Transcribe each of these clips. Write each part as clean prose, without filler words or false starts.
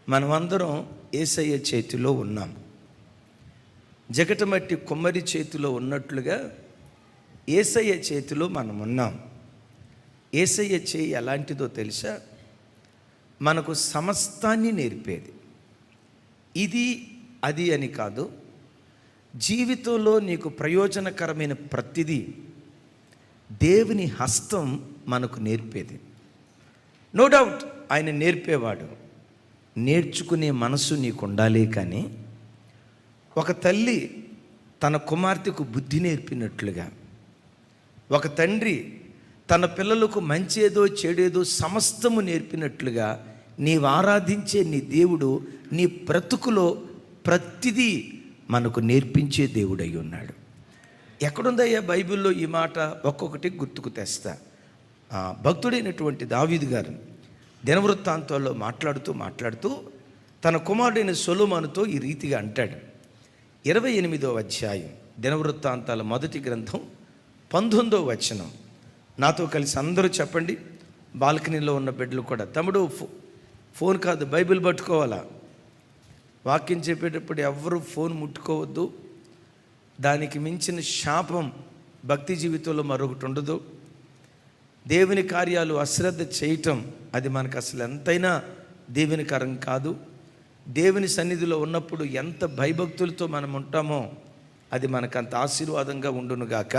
మనమందరం యేసయ్య చేతిలో ఉన్నాం. జగటమట్టి కుమ్మరి చేతిలో ఉన్నట్లుగా యేసయ్య చేతిలో మనం ఉన్నాం. యేసయ్య చేయి ఎలాంటిదో తెలుసా? మనకు సమస్తాన్ని నేర్పేది. ఇది అది అని కాదు, జీవితంలో నీకు ప్రయోజనకరమైన ప్రతిదీ దేవుని హస్తం మనకు నేర్పేది. నో డౌట్ ఆయన నేర్పేవాడు. నేర్చుకునే మనసు నీకు ఉండాలి. కానీ ఒక తల్లి తన కుమార్తెకు బుద్ధి నేర్పినట్లుగా, ఒక తండ్రి తన పిల్లలకు మంచేదో చెడేదో సమస్తము నేర్పినట్లుగా నీవు ఆరాధించే నీ దేవుడు నీ బ్రతుకులో ప్రతిదీ మనకు నేర్పించే దేవుడై ఉన్నాడు. ఎక్కడుందయ్యా బైబిల్లో ఈ మాట? ఒక్కొక్కటి గుర్తుకు తెస్తా. భక్తుడైనటువంటి దావీదు గారు దినవృత్తాంతాల్లో మాట్లాడుతూ తన కుమారుడైన సొలొమోనుతో ఈ రీతిగా అంటాడు. 28వ అధ్యాయం దినవృత్తాంతాల మొదటి గ్రంథం 19వ వచనం. నాతో కలిసి అందరూ చెప్పండి. బాల్కనీలో ఉన్న బిడ్డలు కూడా, తమ్ముడు ఫోన్ కాదు, బైబిల్ పట్టుకోవాలా. వాక్యం చెప్పేటప్పుడు ఎవ్వరూ ఫోన్ ముట్టుకోవద్దు. దానికి మించిన శాపం భక్తి జీవితంలో మరొకటి ఉండదు. దేవుని కార్యాలు అశ్రద్ధ చేయటం అది మనకు అసలు ఎంతైనా దేవునికరం కాదు. దేవుని సన్నిధిలో ఉన్నప్పుడు ఎంత భయభక్తులతో మనం ఉంటామో అది మనకు అంత ఆశీర్వాదంగా ఉండునుగాక.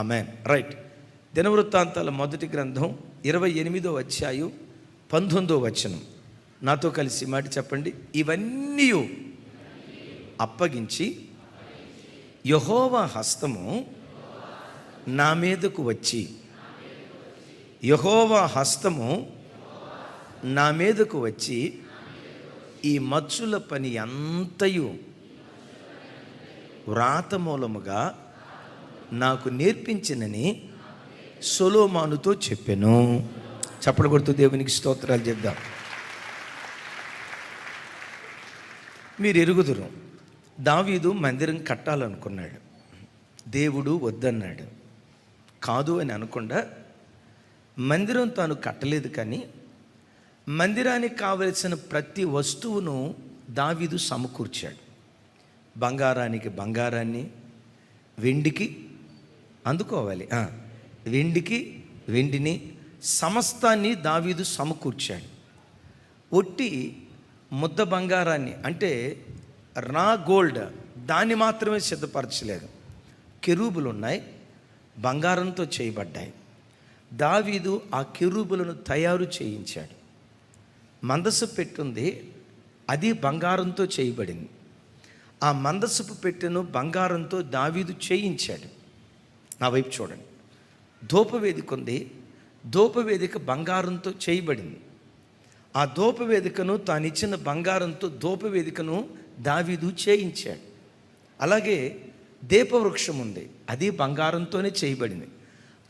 ఆమేన్. రైట్. దినవృత్తాంతాల మొదటి గ్రంథం 28వ అధ్యాయం 19వ వచనం. నాతో కలిసి మాట చెప్పండి. ఇవన్నీ అప్పగించి యెహోవా హస్తము నా మీదకు వచ్చి, యెహోవా హస్తము నా మీదకు వచ్చి ఈ మచ్చుల పని అంతయు వ్రాత మూలముగా నాకు నేర్పించినని సొలొమోనుతో చెప్పెను. చప్పట్లు కొడుతూ దేవునికి స్తోత్రాలు చెప్దాం. మీరు ఎరుగుదురు, దావీదు మందిరం కట్టాలనుకున్నాడు. దేవుడు వద్దన్నాడు. కాదు అని అనకుండా మందిరం తాను కట్టలేదు. కానీ మందిరానికి కావలసిన ప్రతి వస్తువును దావీదు సమకూర్చాడు. బంగారానికి బంగారాన్ని, వెండికి అందుకోవాలి, వెండికి వెండిని, సమస్తాన్ని దావీదు సమకూర్చాడు. ఒట్టి ముద్ద బంగారాన్ని అంటే రా గోల్డ్ దాన్ని మాత్రమే సిద్ధపరచలేదు. కెరూబులు ఉన్నాయి, బంగారంతో చేయబడ్డాయి. దావీదు ఆ కెరూబులను తయారు చేయించాడు. మందసు పెట్టుంది, అది బంగారంతో చేయబడింది. ఆ మందసపు పెట్టెను బంగారంతో దావీదు చేయించాడు. నా వైపు చూడండి. ధూపవేదిక ఉంది, ధూపవేదిక బంగారంతో చేయబడింది. ఆ ధూపవేదికను తాను ఇచ్చిన బంగారంతో ధూపవేదికను దావీదు చేయించాడు. అలాగే దీపవృక్షం ఉంది, అది బంగారంతోనే చేయబడింది.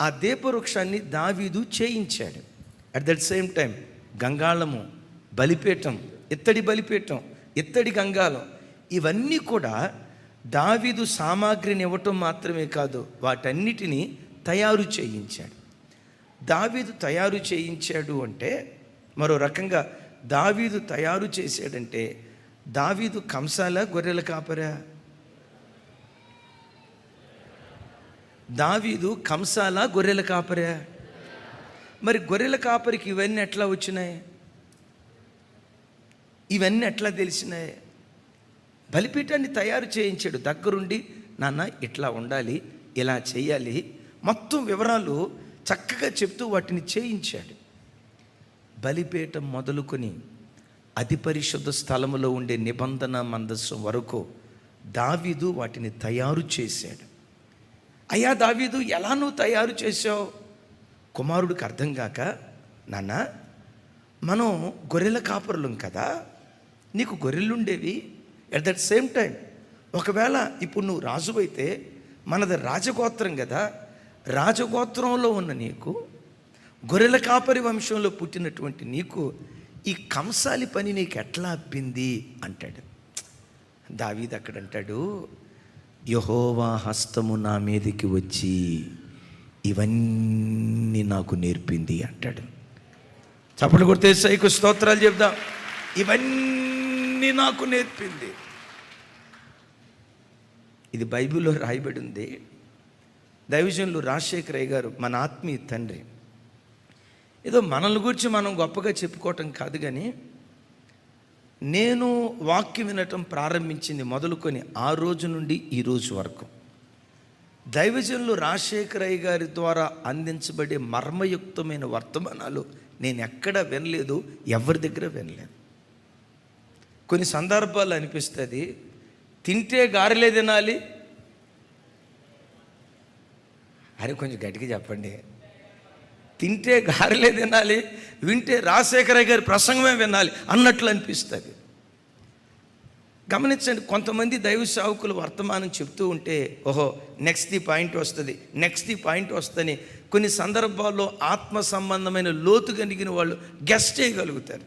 ఆ దీపవృక్షాన్ని దావీదు చేయించాడు. అట్ దట్ సేమ్ టైం గంగాళము, బలిపీఠం, ఇత్తడి బలిపీఠం, ఇత్తడి గంగాళం, ఇవన్నీ కూడా దావీదు సామాగ్రిని ఇవ్వటం మాత్రమే కాదు, వాటన్నిటినీ తయారు చేయించాడు. దావీదు తయారు చేయించాడు అంటే మరో రకంగా దావీదు తయారు చేశాడంటే, దావీదు కంసాల గొర్రెల కాపరా? దావీదు కంసాల గొర్రెల కాపరా? మరి గొర్రెల కాపరికి ఇవన్నీ ఎట్లా వచ్చినాయి? ఇవన్నీ ఎట్లా తెలిసినాయి? బలిపీఠాన్ని తయారు చేయించాడు. దగ్గరుండి, నాన్న ఇట్లా ఉండాలి, ఇలా చేయాలి, మొత్తం వివరాలు చక్కగా చెప్తూ వాటిని చేయించాడు. బలిపీఠం మొదలుకొని అతి పరిశుద్ధ స్థలములో ఉండే నిబంధన మందస్సు వరకు దావీదు వాటిని తయారు చేశాడు. అయ్యా దావీదు, ఎలా నువ్వు తయారు చేసావు? కుమారుడికి అర్థం కాక, నాన్న మనం గొర్రెల కాపరులం కదా, నీకు గొర్రెలుండేవి. ఎట్ దట్ సేమ్ టైం ఒకవేళ ఇప్పుడు నువ్వు రాజు అయితే, మనది రాజగోత్రం కదా, రాజగోత్రంలో ఉన్న నీకు, గొర్రెల కాపరి వంశంలో పుట్టినటువంటి నీకు ఈ కంసాలి పని నీకు ఎట్లా అప్పింది అంటాడు. దావీదు అక్కడ అంటాడు, యెహోవా హస్తము నా మీదకి వచ్చి ఇవన్నీ నాకు నేర్పింది అంటాడు. చప్పట్లు కొడితే యేసయ్యకు స్తోత్రాలు చెప్దాం. ఇవన్నీ నాకు నేర్పింది. ఇది బైబిల్లో రాయబడి ఉంది. దైవజనులు రాజశేఖరయ్య గారు మన ఆత్మీయ తండ్రి. ఏదో మనల్ని గురించి మనం గొప్పగా చెప్పుకోవటం కాదు, కానీ నేను వాక్యం వినటం ప్రారంభించింది మొదలుకొని ఆ రోజు నుండి ఈ రోజు వరకు దైవజనులు రాజశేఖరయ్య గారి ద్వారా అందించబడే మర్మయుక్తమైన వర్తమానాలు నేను ఎక్కడా వినలేదు, ఎవరి దగ్గర వినలేదు. కొన్ని సందర్భాలు అనిపిస్తుంది, తింటే గారెలే తినాలి. అరే కొంచెం గట్టిగా చెప్పండి. తింటే గారెలే తినాలి, వింటే రాజశేఖరయ్య గారి ప్రసంగమే వినాలి అన్నట్లు అనిపిస్తుంది. గమనించండి, కొంతమంది దైవ సేవకులు వర్తమానం చెప్తూ ఉంటే ఓహో నెక్స్ట్ ది పాయింట్ వస్తుంది, నెక్స్ట్ ది పాయింట్ వస్తుందని కొన్ని సందర్భాల్లో ఆత్మ సంబంధమైన లోతు కలిగిన వాళ్ళు గెస్ చేయగలుగుతారు.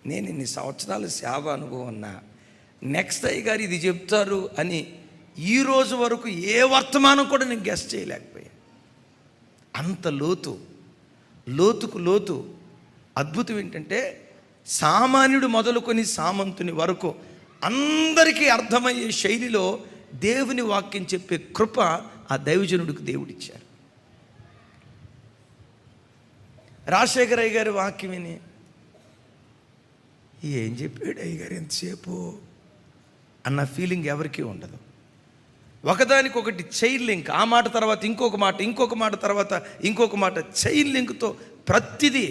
నేను ఇన్ని సంవత్సరాల సేవ అనుభవం ఉన్నా నెక్స్ట్ అయ్య గారు ఇది చెప్తారు అని ఈ రోజు వరకు ఏ వర్తమానం కూడా నేను గెస్ చేయలేకపోయా. అంత లోతుకు లోతు. అద్భుతం ఏంటంటే సామాన్యుడు మొదలుకొని సామంతుని వరకు అందరికీ అర్థమయ్యే శైలిలో దేవుని వాక్యం చెప్పే కృప ఆ దైవజనుడికి దేవుడిచ్చారు. రాజశేఖరయ్య గారి వాక్యం విని ఏం చెప్పాడు అయ్యగారు ఎంతసేపు అన్న ఫీలింగ్ ఎవరికీ ఉండదు. ఒకదానికొకటి చైన్ లింక్, ఆ మాట తర్వాత ఇంకొక మాట, ఇంకొక మాట తర్వాత ఇంకొక మాట, చైన్ లింక్తో ప్రతిదీ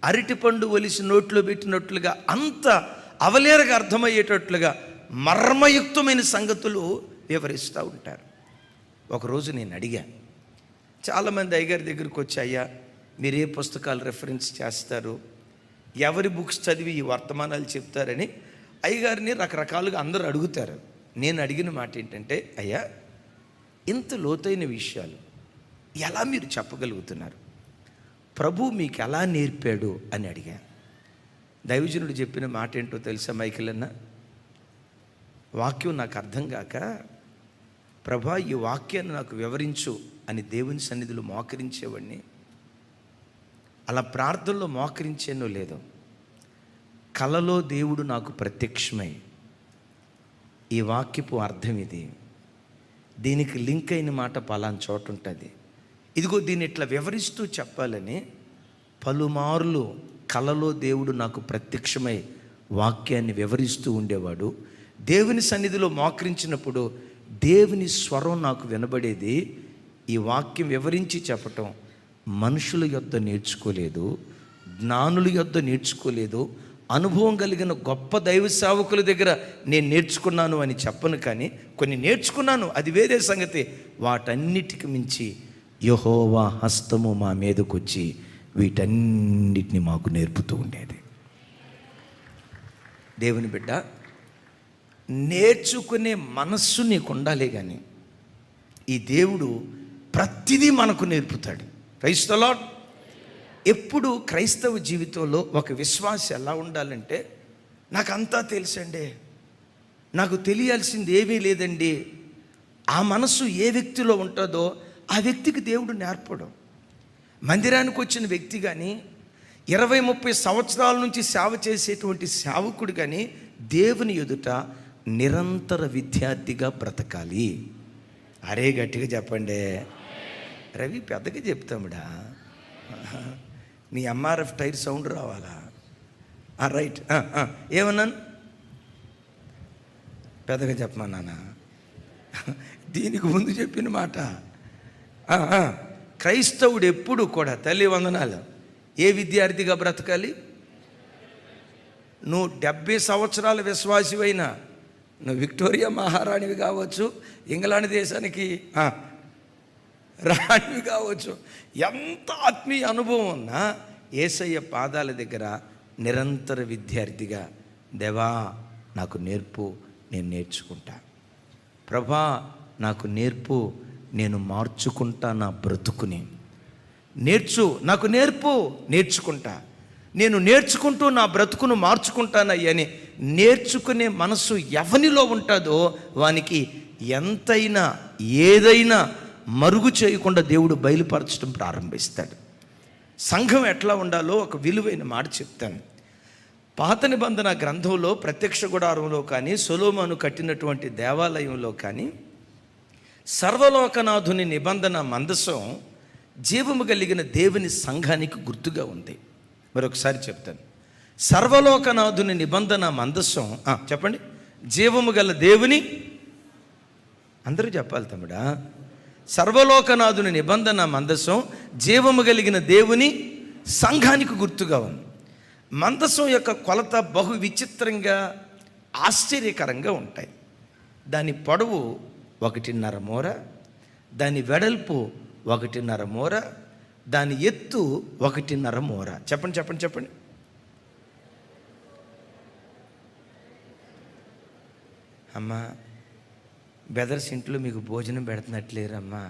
అరటిపండు ఒలిసి నోట్లో పెట్టినట్లుగా అంత అవలేరగా అర్థమయ్యేటట్లుగా మర్మయుక్తమైన సంగతులు వివరిస్తూ ఉంటారు. ఒకరోజు నేను అడిగాను, చాలామంది అయ్యగారి దగ్గరికి వచ్చి అయ్యా మీరు ఏ పుస్తకాలు రెఫరెన్స్ చేస్తారు, ఎవరి బుక్స్ చదివి ఈ వర్తమానాలు చెప్తారని అయ్యగారిని రకరకాలుగా అందరూ అడుగుతారు. నేను అడిగిన మాట ఏంటంటే, అయ్యా ఇంత లోతైన విషయాలు ఎలా మీరు చెప్పగలుగుతున్నారు, ప్రభు మీకు ఎలా నేర్పాడు అని అడిగాను. దైవజనుడు చెప్పిన మాట ఏంటో తెలుసా మైకిల్ అన్న? వాక్యం నాకు అర్థం కాక ప్రభా ఈ వాక్యాన్ని నాకు వివరించు అని దేవుని సన్నిధిలో మోకరించేవాడిని. అలా ప్రార్థనలో మోకరించేనో లేదో కలలో దేవుడు నాకు ప్రత్యక్షమై ఈ వాక్యపు అర్థం ఇది, దీనికి లింక్ అయిన మాట పలానా చోట ఉంటుంది, ఇదిగో దీన్ని ఇట్లా వివరిస్తూ చెప్పాలని పలుమార్లు కలలో దేవుడు నాకు ప్రత్యక్షమై వాక్యాన్ని వివరిస్తూ ఉండేవాడు. దేవుని సన్నిధిలో మోకరించినప్పుడు దేవుని స్వరం నాకు వినబడేది. ఈ వాక్యం వివరించి చెప్పటం మనుషుల యొద్ద నేర్చుకోలేదు, జ్ఞానుల యొద్ద నేర్చుకోలేదు, అనుభవం కలిగిన గొప్ప దైవ సేవకుల దగ్గర నేను నేర్చుకున్నాను అని చెప్పను, కానీ కొన్ని నేర్చుకున్నాను, అది వేరే సంగతి. వాటన్నిటికి మించి యెహోవా హస్తము మా మీదకొచ్చి వీటన్నిటిని మాకు నేర్పుతూ ఉండేది. దేవుని బిడ్డ, నేర్చుకునే మనస్సు నీకు ఉండాలి, కానీ ఈ దేవుడు ప్రతిదీ మనకు నేర్పుతాడు. Praise the lord. ఎప్పుడు క్రైస్తవ జీవితంలో ఒక విశ్వాసి ఎలా ఉండాలంటే, నాకు అంతా తెలుసండి, నాకు తెలియాల్సింది ఏమీ లేదండి, ఆ మనస్సు ఏ వ్యక్తిలో ఉంటుందో ఆ వ్యక్తికి దేవుడు నేర్పడం. మందిరానికి వచ్చిన వ్యక్తి కానీ 20-30 సంవత్సరాల నుంచి సేవ చేసేటువంటి సేవకుడు కానీ దేవుని ఎదుట నిరంతర విద్యార్థిగా బ్రతకాలి. అరే గట్టిగా చెప్పండి. రవి పెద్దగా చెప్తాముడా, నీ ఎంఆర్ఎఫ్ టైర్ సౌండ్ రావాలా? రైట్, ఏమన్నాను? పెద్దగా చెప్పమన్నానా? దీనికి ముందు చెప్పిన మాట. క్రైస్తవుడు ఎప్పుడు కూడా, తల్లి వందనాలు, ఏ విద్యార్థిగా బ్రతకాలి? నువ్వు 70 సంవత్సరాల విశ్వాసివైనా, నువ్వు విక్టోరియా మహారాణివి కావచ్చు, ఇంగ్లాండ్ దేశానికి రాణివి కావచ్చు, ఎంత ఆత్మీయ అనుభవం ఉన్నా యేసయ్య పాదాల దగ్గర నిరంతర విద్యార్థిగా, దేవా నాకు నేర్పు, నేను నేర్చుకుంటా. ప్రభా నాకు నేర్పు, నేను మార్చుకుంటా నా బ్రతుకుని. నాకు నేర్పు, నేర్చుకుంటా. నేను నేర్చుకుంటూ నా బ్రతుకును మార్చుకుంటానయ్యని నేర్చుకునే మనసు ఎవనిలో ఉంటుందో వానికి ఎంతైనా ఏదైనా మరుగు చేయకుండా దేవుడు బయలుపరచడం ప్రారంభిస్తాడు. సంఘం ఎట్లా ఉండాలో ఒక విలువైన మాట చెప్తాను. పాత నిబంధన గ్రంథంలో ప్రత్యక్ష గుడారంలో కానీ సొలొమోను కట్టినటువంటి దేవాలయంలో కానీ సర్వలోకనాథుని నిబంధన మందసం జీవము కలిగిన దేవుని సంఘానికి గుర్తుగా ఉంది. మరొకసారి చెప్తాను. సర్వలోకనాథుని నిబంధన మందసం చెప్పండి, జీవము గల దేవుని, అందరూ చెప్పాలి తమ్ముడా. సర్వలోకనాథుని నిబంధన మందసం జీవము కలిగిన దేవుని సంఘానికి గుర్తుగా ఉంది. మందసం యొక్క కొలత బహు విచిత్రంగా ఆశ్చర్యకరంగా ఉంటాయి. దాని పొడవు 1.5 మూర, దాని వెడల్పు 1.5 మూర, దాని ఎత్తు 1.5 మూర. చెప్పండి చెప్పండి చెప్పండి. అమ్మా, బెదర్స్ ఇంట్లో మీకు భోజనం పెడుతున్నట్లేరమ్మా.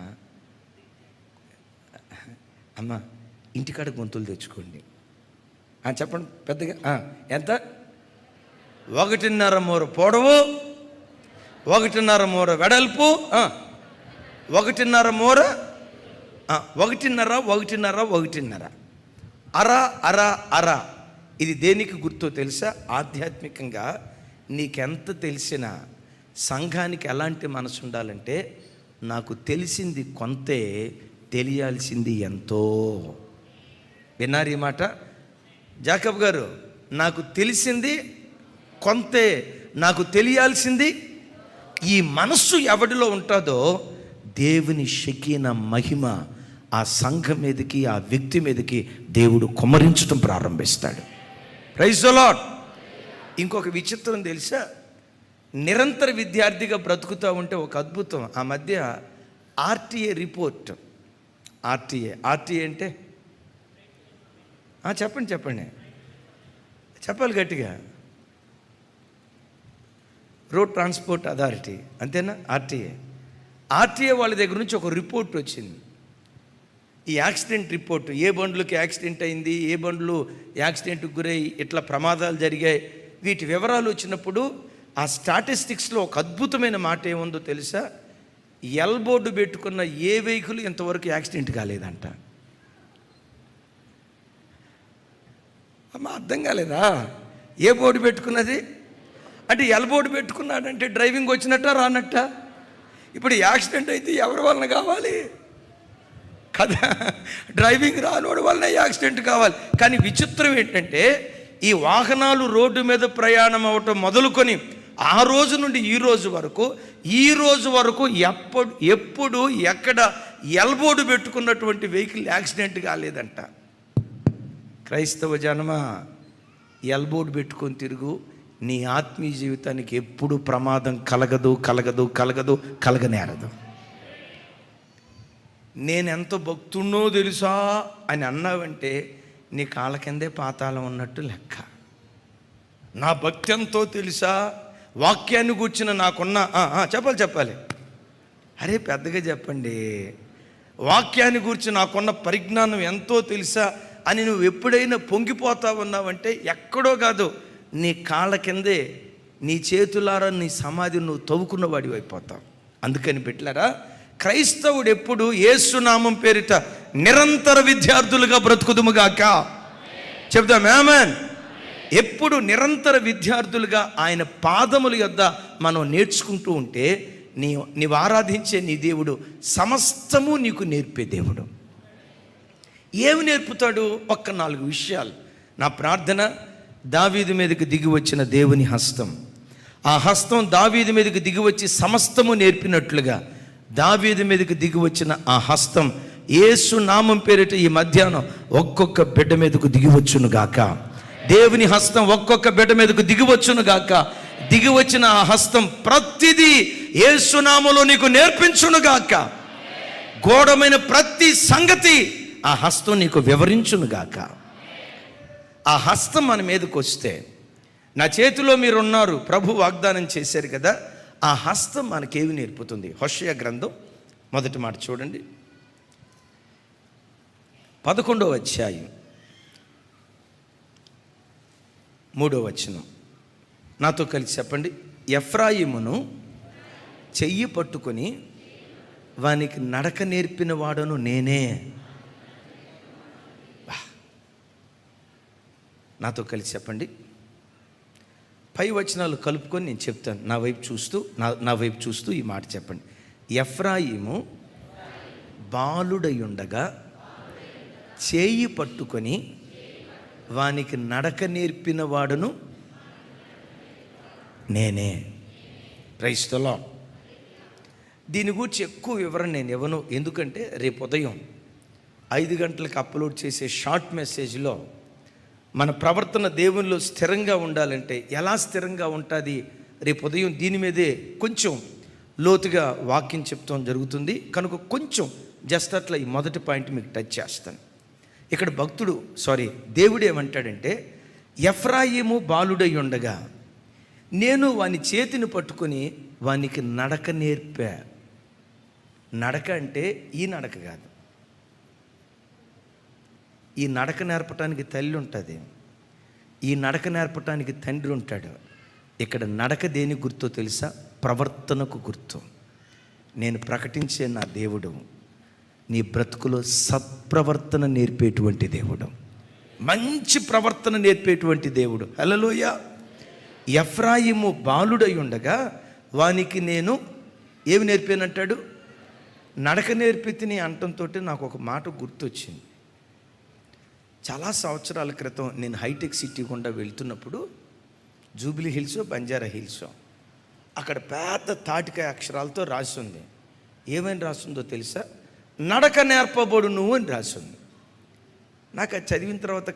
అమ్మా, ఇంటికాడ గొంతులు తెచ్చుకోండి. చెప్పండి పెద్దగా. ఎంత? 1.5 మూర పొడవు, 1.5 మూర వెడల్పు, 1.5 మూర, 1.5 అర అర అర. ఇది దేనికి గుర్తో తెలుసా? ఆధ్యాత్మికంగా నీకెంత తెలిసినా సంఘానికి ఎలాంటి మనసు ఉండాలంటే, నాకు తెలిసింది కొంతే, తెలియాల్సింది ఎంతో. విన్నారు ఈ మాట? జాకబ్ గారు, నాకు తెలిసింది కొంతే, నాకు తెలియాల్సింది. ఈ మనస్సు ఎవడిలో ఉంటుందో దేవుని షకీనా మహిమ ఆ సంఘం మీదకి, ఆ వ్యక్తి మీదకి దేవుడు కుమ్మరించడం ప్రారంభిస్తాడు. Praise the lord. ఇంకొక విచిత్రం తెలుసా? నిరంతర విద్యార్థిగా బ్రతుకుతూ ఉంటే ఒక అద్భుతం. ఆ మధ్య ఆర్టీఏ రిపోర్ట్. ఆర్టీఏ అంటే చెప్పండి చెప్పండి, చెప్పాలి గట్టిగా. రోడ్ ట్రాన్స్పోర్ట్ అథారిటీ, అంతేనా? ఆర్టీఏ వాళ్ళ దగ్గర నుంచి ఒక రిపోర్ట్ వచ్చింది. ఈ యాక్సిడెంట్ రిపోర్టు, ఏ బండ్లకి యాక్సిడెంట్ అయింది, ఏ బండ్లు యాక్సిడెంట్కి గురై ఇట్లా ప్రమాదాలు జరిగాయి, వీటి వివరాలు వచ్చినప్పుడు ఆ స్టాటిస్టిక్స్లో ఒక అద్భుతమైన మాట ఏముందో తెలుసా? ఎల్బోర్డు పెట్టుకున్న ఏ వెహికల్ ఇంతవరకు యాక్సిడెంట్ కాలేదంట. అమ్మా, అర్థం కాలేదా? ఏ బోర్డు పెట్టుకున్నది అంటే, ఎల్బోర్డు పెట్టుకున్నాడంటే డ్రైవింగ్ వచ్చినట్ట రానట్ట? ఇప్పుడు యాక్సిడెంట్ అయితే ఎవరి వలన కావాలి కదా? డ్రైవింగ్ రానోడి వలన యాక్సిడెంట్ కావాలి. కానీ విచిత్రం ఏంటంటే, ఈ వాహనాలు రోడ్డు మీద ప్రయాణం అవటం మొదలుకొని ఆ రోజు నుండి ఈ రోజు వరకు ఎప్పుడు ఎక్కడ ఎల్బోర్డు పెట్టుకున్నటువంటి వెహికల్ యాక్సిడెంట్ కాలేదంట. క్రైస్తవ జనమా, ఎల్బోర్డు పెట్టుకొని తిరుగు. నీ ఆత్మీయ జీవితానికి ఎప్పుడు ప్రమాదం కలగనేరదు. నేనెంత భక్తున్నో తెలుసా అని అన్నావంటే నీ కాళ్ళ కిందే పాతాళం ఉన్నట్టు లెక్క. నా భక్తి ఎంతో తెలుసా, వాక్యాన్ని కూర్చున్న నాకున్న చెప్పాలి. అరే పెద్దగా చెప్పండి. వాక్యాన్ని గురించి నాకున్న పరిజ్ఞానం ఎంతో తెలుసా అని నువ్వు ఎప్పుడైనా పొంగిపోతా ఉన్నావంటే ఎక్కడో కాదు, నీ కాళ్ళ కిందే, నీ చేతులారా నీ సమాధిని నువ్వు తవ్వుకున్న వాడివి అయిపోతావు. అందుకని పెట్టారా, క్రైస్తవుడు ఎప్పుడు యేసునామం పేరిట నిరంతర విద్యార్థులుగా బ్రతుకుదుముగాక. చెప్దాం ఆమేన్. ఎప్పుడు నిరంతర విద్యార్థులుగా ఆయన పాదముల యొద్ద మనం నేర్చుకుంటూ ఉంటే నీవు ఆరాధించే నీ దేవుడు సమస్తము నీకు నేర్పే దేవుడు. ఏమి నేర్పుతాడు? 4 విషయాలు. నా ప్రార్థన, దావీదు మీదకి దిగి వచ్చిన దేవుని హస్తం, ఆ హస్తం దావీదు మీదకి దిగి వచ్చి సమస్తము నేర్పినట్లుగా దావీదు మీదకి దిగి వచ్చిన ఆ హస్తం యేసు నామం పేరిట ఈ మధ్యాహ్నం ఒక్కొక్క బిడ్డ మీదకు దిగివచ్చును గాక. దేవుని హస్తం ఒక్కొక్క బిడ్డ మీదకు దిగివచ్చును గాక. దిగి వచ్చిన ఆ హస్తం ప్రతిదీ యేసు నామములో నీకు నేర్పించును గాక. గోడమైన ప్రతి సంగతి ఆ హస్తం నీకు వివరించును గాక. ఆ హస్తం మన మీదకి వస్తే, నా చేతిలో మీరున్నారు ప్రభు వాగ్దానం చేశారు కదా, ఆ హస్తం మనకేమి నేర్పుతుంది? హోషేయ గ్రంథం 1వ మాట చూడండి, 11వ అధ్యాయం 3వ వచనం. నాతో కలిసి చెప్పండి. ఎఫ్రాయిమును చెయ్యి పట్టుకొని వానికి నడక నేర్పిన వాడను నేనే. నాతో కలిసి చెప్పండి. పై వచనాలు కలుపుకొని నేను చెప్తాను. నా వైపు చూస్తూ ఈ మాట చెప్పండి. ఎఫ్రాయిము బాలుడై ఉండగా చేయి పట్టుకొని వానికి నడక నేర్పిన వాడును నేనే. Praise the lord. దీని గురించి ఎక్కువ వివరణ నేను ఇవ్వను, ఎందుకంటే రేపు ఉదయం 5 గంటలకు అప్లోడ్ చేసే షార్ట్ మెసేజ్లో మన ప్రవర్తన దేవునిలో స్థిరంగా ఉండాలంటే ఎలా స్థిరంగా ఉంటుంది, రేపు ఉదయం దీని మీదే కొంచెం లోతుగా వాక్యం చెప్తాం జరుగుతుంది. కనుక కొంచెం జస్ట్ అట్లా ఈ మొదటి పాయింట్ మీకు టచ్ చేస్తాను. ఇక్కడ దేవుడు ఏమంటాడంటే, ఎఫ్రాయిము బాలుడై ఉండగా నేను వాని చేతిని పట్టుకొని వానికి నడక నేర్పా. నడక అంటే ఈ నడక కాదు. ఈ నడక నేర్పటానికి తల్లి ఉంటుంది, ఈ నడక నేర్పటానికి తండ్రి ఉంటాడు. ఇక్కడ నడక దేని గుర్తో తెలుసా? ప్రవర్తనకు గుర్తు. నేను ప్రకటించే నా దేవుడు నీ బ్రతుకులో సత్ప్రవర్తన నేర్పేటువంటి దేవుడు, మంచి ప్రవర్తన నేర్పేటువంటి దేవుడు. హల్లెలూయా. ఎఫ్రాయిము బాలుడై ఉండగా వానికి నేను ఏమి నేర్పానంటాడు? నడక నేర్పితిని అంటంతో నాకు ఒక మాట గుర్తొచ్చింది. చాలా సంవత్సరాల క్రితం నేను హైటెక్ సిటీ గుండా వెళ్తున్నప్పుడు, జూబిలీ హిల్సో బంజారా హిల్సో, అక్కడ పెద్ద తాటికాయ అక్షరాలతో రాసింది. ఏమని రాసిందో తెలుసా? నడక నేర్పబడును అని రాసింది. నాకు అది చదివిన తర్వాత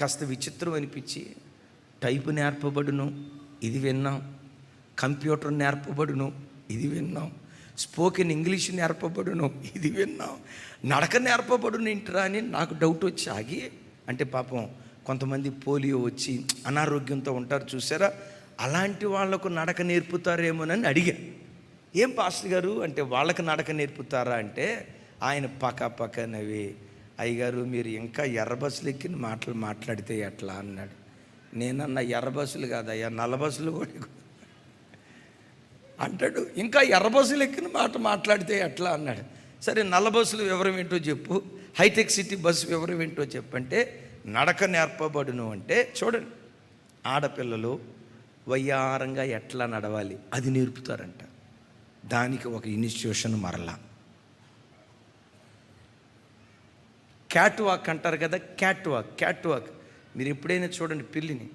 కాస్త విచిత్రం అనిపించి, టైపు నేర్పబడును ఇది విన్నాం, కంప్యూటర్ నేర్పబడును ఇది విన్నాం, స్పోకెన్ ఇంగ్లీష్ నేర్పబడును ఇది విన్నాం, నడక నేర్పబడును ఏంటిరా అని నాకు డౌట్ వచ్చి ఆగి, అంటే పాపం కొంతమంది పోలియో వచ్చి అనారోగ్యంతో ఉంటారు చూసారా, అలాంటి వాళ్లకు నడక నేర్పుతారేమోనని అడిగా. ఏం పాస్టర్ గారు అంటే, వాళ్ళకి నడక నేర్పుతారా అంటే, ఆయన పక్క నవ్వి, అయ్యగారు మీరు ఇంకా ఎర్ర బస్సులు ఎక్కిన మాటలు మాట్లాడితే ఎట్లా అన్నాడు. నేనన్నా ఎర్ర బస్సులు కాదయ్యా, నల్ల బస్సులు కూడా అంటాడు. ఇంకా ఎర్ర బస్సులు ఎక్కిన మాట మాట్లాడితే ఎట్లా అన్నాడు. సరే నల్ల బస్సులు వివరం ఏంటో చెప్పు, హైటెక్ సిటీ బస్సు వివరం ఏంటో చెప్పంటే, నడక నేర్పబడును అంటే చూడండి, ఆడపిల్లలు వయ్యారంగా ఎట్లా నడవాలి అది నేర్పుతారంట. దానికి ఒక ఇన్స్టిట్యూషన్ మరలా క్యాట్ వాక్ అంటారు కదా, క్యాట్ వాక్. మీరు ఎప్పుడైనా చూడండి పిల్లిని,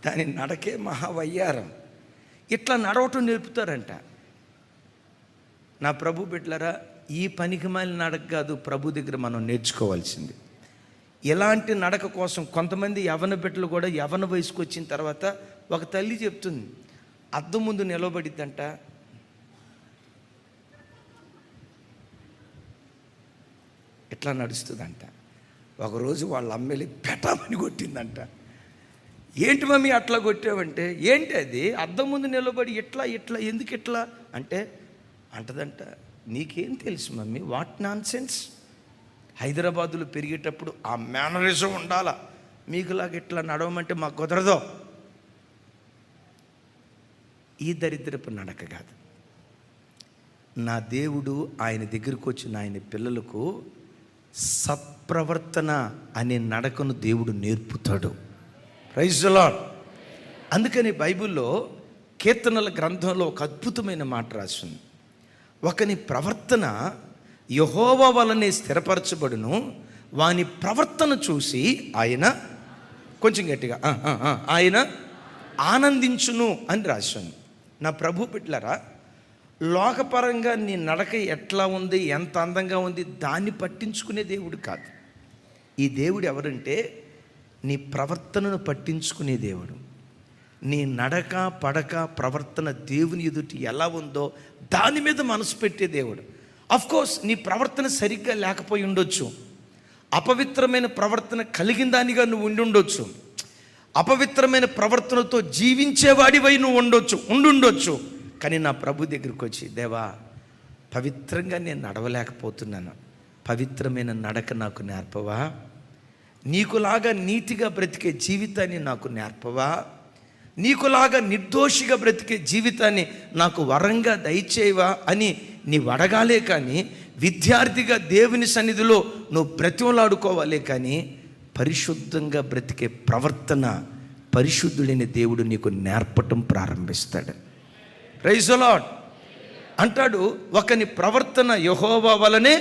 దాని నడకే మహావయ్యారం, ఇట్లా నడవటం నేర్పుతారంట. నా ప్రభు బిడ్డలారా, ఈ పనికిమాలిన నడక కాదు ప్రభు దగ్గర మనం నేర్చుకోవాల్సింది. ఎలాంటి నడక కోసం కొంతమంది యవ్వన బిడ్డలు కూడా యవ్వన వయసుకు వచ్చిన తర్వాత ఒక తల్లి చెప్తుంది, అద్దం ముందు నిలబడిద్దంట, ఇట్లా నడుస్తుందంట. ఒకరోజు వాళ్ళ అమ్మేలి పెట్టమని కొట్టిందంట. ఏంటి మమ్మీ అట్లా కొట్టావంటే, ఏంటి అది అద్దం ముందు నిలబడి ఇట్లా ఎందుకు ఇట్లా అంటే అంటదంట, నీకేం తెలుసు మమ్మీ, వాట్ నాన్ సెన్స్. హైదరాబాదులో పెరిగేటప్పుడు ఆ మేనరిజం ఉండాలా, మీకులాగా ఇట్లా నడవమంటే మాకు కుదరదో. ఈ దరిద్రపు నడక కాదు. నా దేవుడు ఆయన దగ్గరకు వచ్చిన ఆయన పిల్లలకు సత్ప్రవర్తన అనే నడకను దేవుడు నేర్పుతాడు. Praise the lord. అందుకని బైబిల్లో కీర్తనల గ్రంథంలో ఒక అద్భుతమైన మాట రాసింది, ఒకని ప్రవర్తన యెహోవా వలనే స్థిరపరచబడును, వాని ప్రవర్తన చూసి ఆయన కొంచెం గట్టిగా ఆయన ఆనందించును అని రాశాను. నా ప్రభు బిడ్డలారా, లోకపరంగా నీ నడక ఎట్లా ఉంది, ఎంత అందంగా ఉంది దాన్ని పట్టించుకునే దేవుడు కాదు. ఈ దేవుడు ఎవరంటే నీ ప్రవర్తనను పట్టించుకునే దేవుడు. నీ నడక పడక ప్రవర్తన దేవుని ఎదుటి ఎలా ఉందో దాని మీద మనసు పెట్టే దేవుడు. అఫ్కోర్స్ నీ ప్రవర్తన సరిగ్గా లేకపోయి ఉండొచ్చు, అపవిత్రమైన ప్రవర్తన కలిగిన దానిగా నువ్వు ఉండొచ్చు, అపవిత్రమైన ప్రవర్తనతో జీవించేవాడివై నువ్వు ఉండుండొచ్చు. కానీ నా ప్రభు దగ్గరికి వచ్చి, దేవా పవిత్రంగా నేను నడవలేకపోతున్నాను, పవిత్రమైన నడక నాకు నేర్పవా, నీకులాగా నీతిగా బ్రతికే జీవితాన్ని నాకు నేర్పవా, నీకులాగా నిర్దోషిగా బ్రతికే జీవితాన్ని నాకు వరంగా దయచేయవా అని నీవు అడగాలే. కానీ విద్యార్థిగా దేవుని సన్నిధిలో నువ్వు బ్రతిమలాడుకోవాలే. కానీ పరిశుద్ధంగా బ్రతికే ప్రవర్తన పరిశుద్ధుడైన దేవుడు నీకు నేర్పటం ప్రారంభిస్తాడు. Praise the lord. అంటాడు, ఒకని ప్రవర్తన యెహోవా వలనే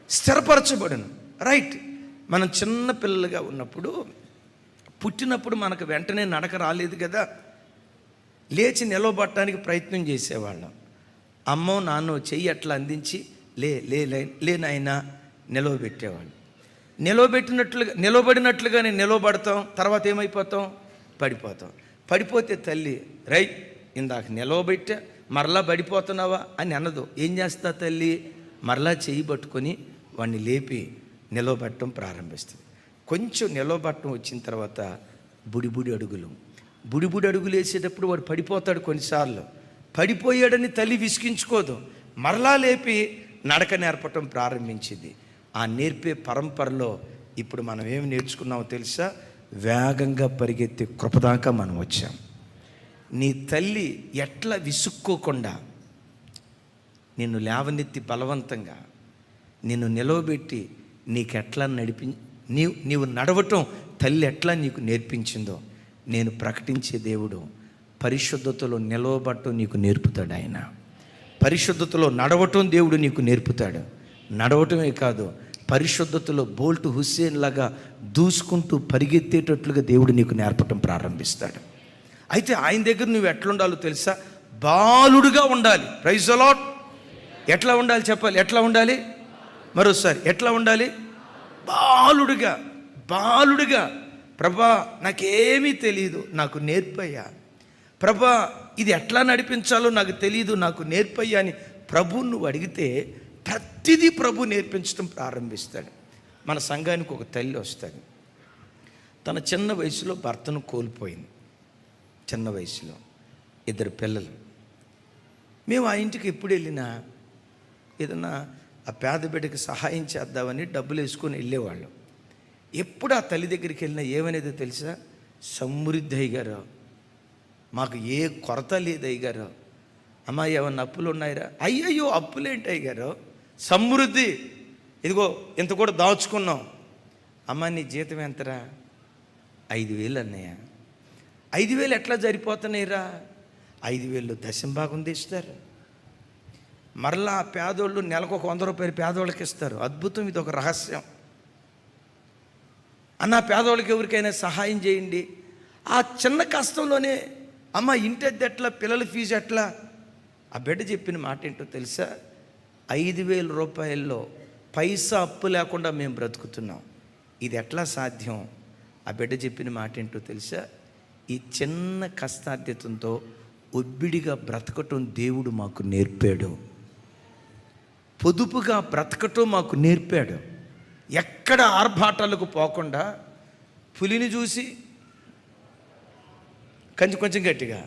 స్థిరపరచబడును. రైట్. మనం చిన్న పిల్లలుగా ఉన్నప్పుడు, పుట్టినప్పుడు మనకు వెంటనే నడక రాలేదు కదా, లేచి నిలవబట్టడానికి ప్రయత్నం చేసేవాళ్ళం. అమ్మో నాన్నో చెయ్యి అట్లా అందించి లే నాయనా నిలవబెట్టేవాళ్ళు. నిలబడినట్లుగానే నిలవబడతాం. తర్వాత ఏమైపోతాం? పడిపోతాం. పడిపోతే తల్లి రైట్ ఇందాక నిలవబెట్టా మరలా పడిపోతున్నావా అని అనదు. ఏం చేస్తా తల్లి? మరలా చెయ్యి పట్టుకొని వాడిని లేపి నిలవబెట్టడం ప్రారంభిస్తుంది. కొంచెం నిలవబట్టడం వచ్చిన తర్వాత బుడిబుడి అడుగులు వేసేటప్పుడు వాడు పడిపోతాడు. కొన్నిసార్లు పడిపోయాడని తల్లి విసిగించుకోదు, మరలా లేపి నడక నేర్పటం ప్రారంభించింది. ఆ నేర్పే పరంపరలో ఇప్పుడు మనం ఏమి నేర్చుకున్నామో తెలుసా? వేగంగా పరిగెత్తే కృపదాకా మనం వచ్చాం. నీ తల్లి ఎట్లా విసుక్కోకుండా నిన్ను లేవనెత్తి బలవంతంగా నిన్ను నిలవబెట్టి నీకెట్లా నీవు నడవటం తల్లి ఎట్లా నీకు నేర్పించిందో, నేను ప్రకటించే దేవుడు పరిశుద్ధతలో నిలవబడటం నీకు నేర్పుతాడు. ఆయన పరిశుద్ధతలో నడవటం దేవుడు నీకు నేర్పుతాడు. నడవటమే కాదు, పరిశుద్ధతలో బోల్ట్ హుస్సేన్ లాగా దూసుకుంటూ పరిగెత్తేటట్లుగా దేవుడు నీకు నేర్పటం ప్రారంభిస్తాడు. అయితే ఆయన దగ్గర నువ్వు ఎట్లుండాలో తెలుసా? బాలుడుగా ఉండాలి. Praise the lord. ఎట్లా ఉండాలి చెప్పాలి? ఎట్లా ఉండాలి? మరోసారి ఎట్లా ఉండాలి? బాలుడుగా ప్రభా నాకేమీ తెలియదు, నాకు నేర్పయ్యా. ప్రభా ఇది ఎట్లా నడిపించాలో నాకు తెలియదు, నాకు నేర్పయ్యా అని ప్రభు నువ్వు అడిగితే ప్రతిదీ ప్రభు నేర్పించడం ప్రారంభిస్తాడు. మన సంఘానికి ఒక తల్లి వస్తుంది. తన చిన్న వయసులో భర్తను కోల్పోయింది. చిన్న వయసులో 2 పిల్లలు. మేము ఆ ఇంటికి ఎప్పుడు వెళ్ళినా ఏదన్నా ఆ పేద బిడ్డకి సహాయం చేద్దామని డబ్బులు వేసుకొని వెళ్ళేవాళ్ళం. ఎప్పుడు ఆ తల్లి దగ్గరికి వెళ్ళినా ఏమనేదో తెలుసా? సమృద్ధి అయ్యగారు, మాకు ఏ కొరత లేదు అయ్యగారు. అమ్మా ఏమన్నా అప్పులు ఉన్నాయిరా? అయ్యయ్యో అప్పులేంటి అయ్యగారు, సమృద్ధి, ఇదిగో ఇంత కూడా దాచుకున్నాం. అమ్మ నీ జీతం ఎంతరా? 5,000 అన్నయ్య. 5,000 ఎట్లా సరిపోతున్నాయిరా? 5,000 దశంభాగం తీస్తారు. మరలా పేదోళ్ళు నెలకు ఒక 100 రూపాయలు పేదోళ్ళకి ఇస్తారు. అద్భుతం, ఇది ఒక రహస్యం. అన్న పేదోళ్ళకి ఎవరికైనా సహాయం చేయండి. ఆ చిన్న కష్టంలోనే అమ్మ ఇంటి అద్దె ఎట్లా, పిల్లల ఫీజు ఎట్లా? ఆ బిడ్డ చెప్పిన మాట ఏంటో తెలుసా? 5,000 రూపాయల్లో పైసా అప్పు లేకుండా మేము బ్రతుకుతున్నాం. ఇది ఎట్లా సాధ్యం? ఆ బిడ్డ చెప్పిన మాట ఏంటో తెలుసా? ఈ చిన్న కష్టార్జితంతో ఒబ్బిడిగా బ్రతకటం దేవుడు మాకు నేర్పాడు. పొదుపుగా బ్రతకటం మాకు నేర్పాడు. ఎక్కడ ఆర్భాటాలకు పోకుండా పులిని చూసి కొంచెం గట్టిగా,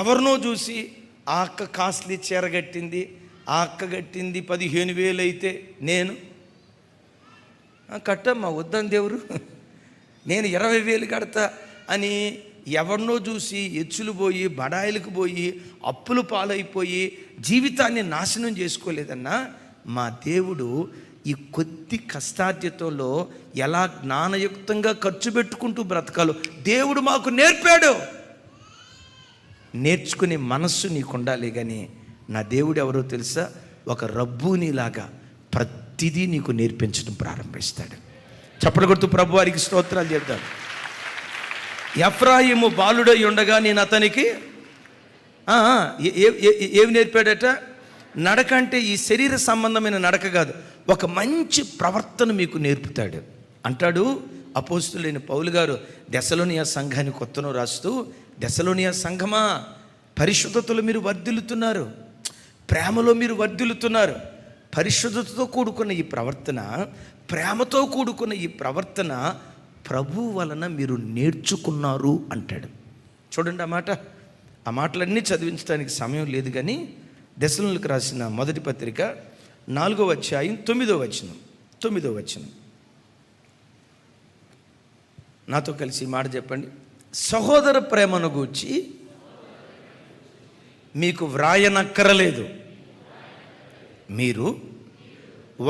ఎవరినో చూసి ఆ అక్క కాస్ట్లీ చీర కట్టింది, ఆ అక్క కట్టింది 15,000 అయితే నేను కట్టమ్మా వద్దని దేవుడు, నేను 20,000 కడతా అని ఎవరినో చూసి ఎచ్చులు పోయి బడాయిలకు పోయి అప్పులు పాలైపోయి జీవితాన్ని నాశనం చేసుకోలేదన్నా. మా దేవుడు ఈ కొద్ది కష్టార్జితంలో ఎలా జ్ఞానయుక్తంగా ఖర్చు పెట్టుకుంటూ బ్రతకాలో దేవుడు మాకు నేర్పాడు. నేర్చుకునే మనస్సు నీకు ఉండాలి. కానీ నా దేవుడు ఎవరో తెలుసా? ఒక రబ్బూనిలాగా ప్రతిదీ నీకు నేర్పించడం ప్రారంభిస్తాడు. చప్పట్లు కొడుతూ ప్రభు వారికి స్తోత్రాలు చెప్తాడు. ఎఫ్రాయిము బాలుడై ఉండగా నేను అతనికి ఏమి నేర్పాడట? నడక అంటే ఈ శరీర సంబంధమైన నడక కాదు, ఒక మంచి ప్రవర్తన మీకు నేర్పుతాడు. అంటాడు అపోస్తులైన పౌలు గారు దెసలోనియ సంఘానికి కొత్తను రాస్తూ, దెసలోనియ సంఘమా, పరిశుద్ధతలో మీరు వర్ధిల్లుతున్నారు, ప్రేమలో మీరు వర్ధిల్లుతున్నారు. పరిశుద్ధతతో కూడుకున్న ఈ ప్రవర్తన, ప్రేమతో కూడుకున్న ఈ ప్రవర్తన ప్రభు వలన మీరు నేర్చుకున్నారు అంటాడు. చూడండి ఆ మాటలన్నీ చదివించడానికి సమయం లేదు. కానీ దెసలోనికీయులకు రాసిన మొదటి పత్రిక 4వ అధ్యాయం 9వ వచనం నాతో కలిసి మాట చెప్పండి. సహోదర ప్రేమను గూర్చి మీకు వ్రాయనక్కరలేదు, మీరు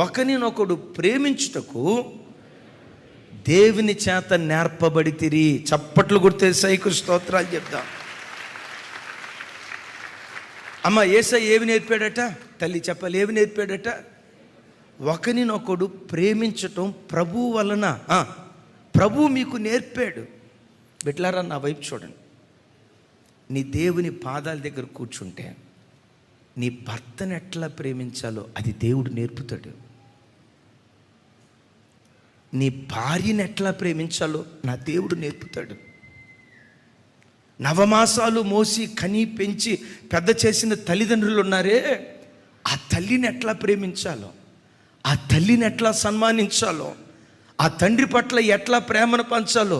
ఒకరినొకడు ప్రేమించుటకు దేవుని చేత నేర్పబడితిరి. చప్పట్లు గుర్తే సైకు స్తోత్రాలు చెప్దాం. అమ్మ, యేసయ్య ఏమి నేర్పాడట? తల్లి చెప్పాలి, ఏమి నేర్పాడట? ఒకరినొకడు ప్రేమించటం ప్రభు వలన ప్రభు మీకు నేర్పాడు. బిడ్డలారా, నా వైపు చూడండి. నీ దేవుని పాదాల దగ్గర కూర్చుంటే నీ భర్తను ఎట్లా ప్రేమించాలో అది దేవుడు నేర్పుతాడు. నీ భార్యను ఎట్లా ప్రేమించాలో నా దేవుడు నేర్పుతాడు. నవమాసాలు మోసి కని పెంచి పెద్ద చేసిన తల్లిదండ్రులు ఉన్నారే, ఆ తల్లిని ఎట్లా ప్రేమించాలో, ఆ తల్లిని ఎట్లా సన్మానించాలో, ఆ తండ్రి పట్ల ఎట్లా ప్రేమను పంచాలో,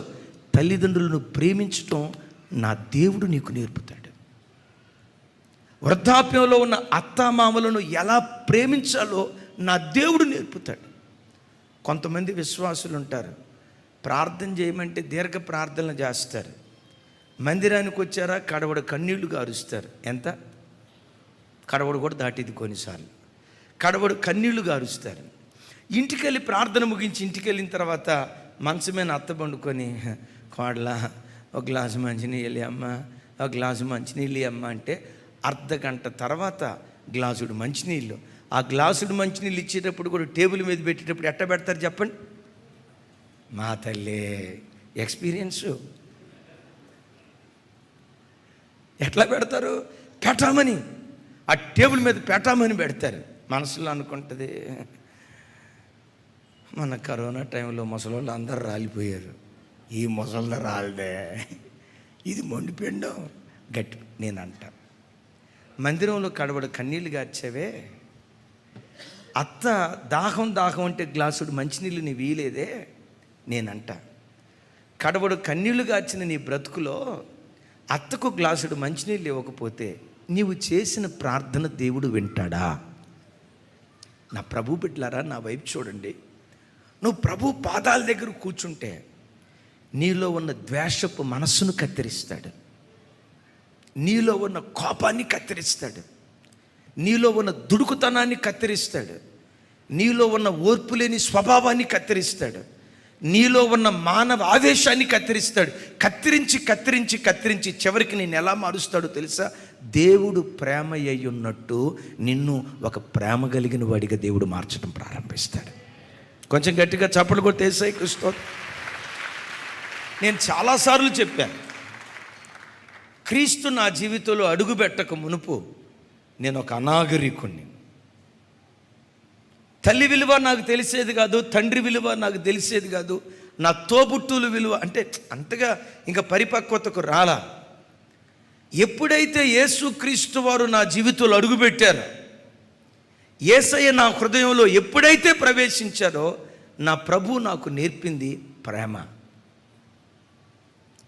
తల్లిదండ్రులను ప్రేమించటం నా దేవుడు నీకు నేర్పుతాడు. వృద్ధాప్యంలో ఉన్న అత్తామామలను ఎలా ప్రేమించాలో నా దేవుడు నేర్పుతాడు. కొంతమంది విశ్వాసులు ఉంటారు, ప్రార్థన చేయమంటే దీర్ఘ ప్రార్థనలు చేస్తారు. మందిరానికి వచ్చారా, కడవడు కన్నీళ్లు గారుస్తారు. ఎంత? కడవడు కూడా దాటిది కొన్నిసార్లు. కడవడు కన్నీళ్లు గారుస్తారు. ఇంటికి వెళ్ళి ప్రార్థన ముగించి ఇంటికి వెళ్ళిన తర్వాత మంచమైన అత్త పండుకొని, కోడలా ఒక గ్లాసు మంచినీళ్ళు అమ్మ, ఒక గ్లాసు మంచినీళ్ళు అమ్మ అంటే అర్ధ గంట తర్వాత గ్లాసుడు మంచినీళ్ళు. ఆ గ్లాసుడు మంచినీళ్ళు ఇచ్చేటప్పుడు కూడా టేబుల్ మీద పెట్టేటప్పుడు ఎట్ట పెడతారు చెప్పండి? మా తల్లే ఎక్స్పీరియన్సు. ఎట్లా పెడతారు? పెట్టామని, ఆ టేబుల్ మీద పెట్టామని పెడతారు. మనసులో అనుకుంటుంది, మన కరోనా టైంలో ముసలోళ్ళు అందరూ రాలిపోయారు, ఈ ముసళ్ళ రాలడే, ఇది మొండిపిండం గట్టి. నేను అంట, మందిరంలో కడవడు కన్నీళ్ళు గార్చావే, అత్త దాహం అంటే గ్లాసుడు మంచినీళ్ళు నీ వీలేదే. నేనంట, కడవడు కన్నీళ్లు గార్చిన నీ బ్రతుకులో అత్తకు గ్లాసుడు మంచినీళ్ళు ఇవ్వకపోతే నీవు చేసిన ప్రార్థన దేవుడు వింటాడా? నా ప్రభు బిడ్డలారా, నా వైపు చూడండి. నువ్వు ప్రభు పాదాల దగ్గర కూర్చుంటే నీలో ఉన్న ద్వేషపు మనస్సును కత్తిరిస్తాడు, నీలో ఉన్న కోపాన్ని కత్తిరిస్తాడు, నీలో ఉన్న దుడుకుతనాన్ని కత్తిరిస్తాడు, నీలో ఉన్న ఓర్పు లేని స్వభావాన్ని కత్తిరిస్తాడు, నీలో ఉన్న మానవ ఆవేశాన్ని కత్తిరిస్తాడు. కత్తిరించి కత్తిరించి కత్తిరించి చివరికి నేను ఎలా మారుస్తాడో తెలుసా? దేవుడు ప్రేమ అయి ఉన్నట్టు నిన్ను ఒక ప్రేమ కలిగిన వాడిగా దేవుడు మార్చడం ప్రారంభిస్తాడు. కొంచెం గట్టిగా చప్పట్లు కొట్టి యేసయ్య కృష్ణ. నేను చాలాసార్లు చెప్పాను, క్రీస్తు నా జీవితంలో అడుగు పెట్టక మునుపు నేను ఒక అనాగరికుణ్ణి. తల్లి విలువ నాకు తెలిసేది కాదు, తండ్రి విలువ నాకు తెలిసేది కాదు, నా తోబుట్టుల విలువ అంటే అంతగా ఇంకా పరిపక్వతకు రాలా. ఎప్పుడైతే యేసుక్రీస్తు వారు నా జీవితంలో అడుగుపెట్టారో, యేసయ్య నా హృదయంలో ఎప్పుడైతే ప్రవేశించారో, నా ప్రభు నాకు నేర్పింది ప్రేమ.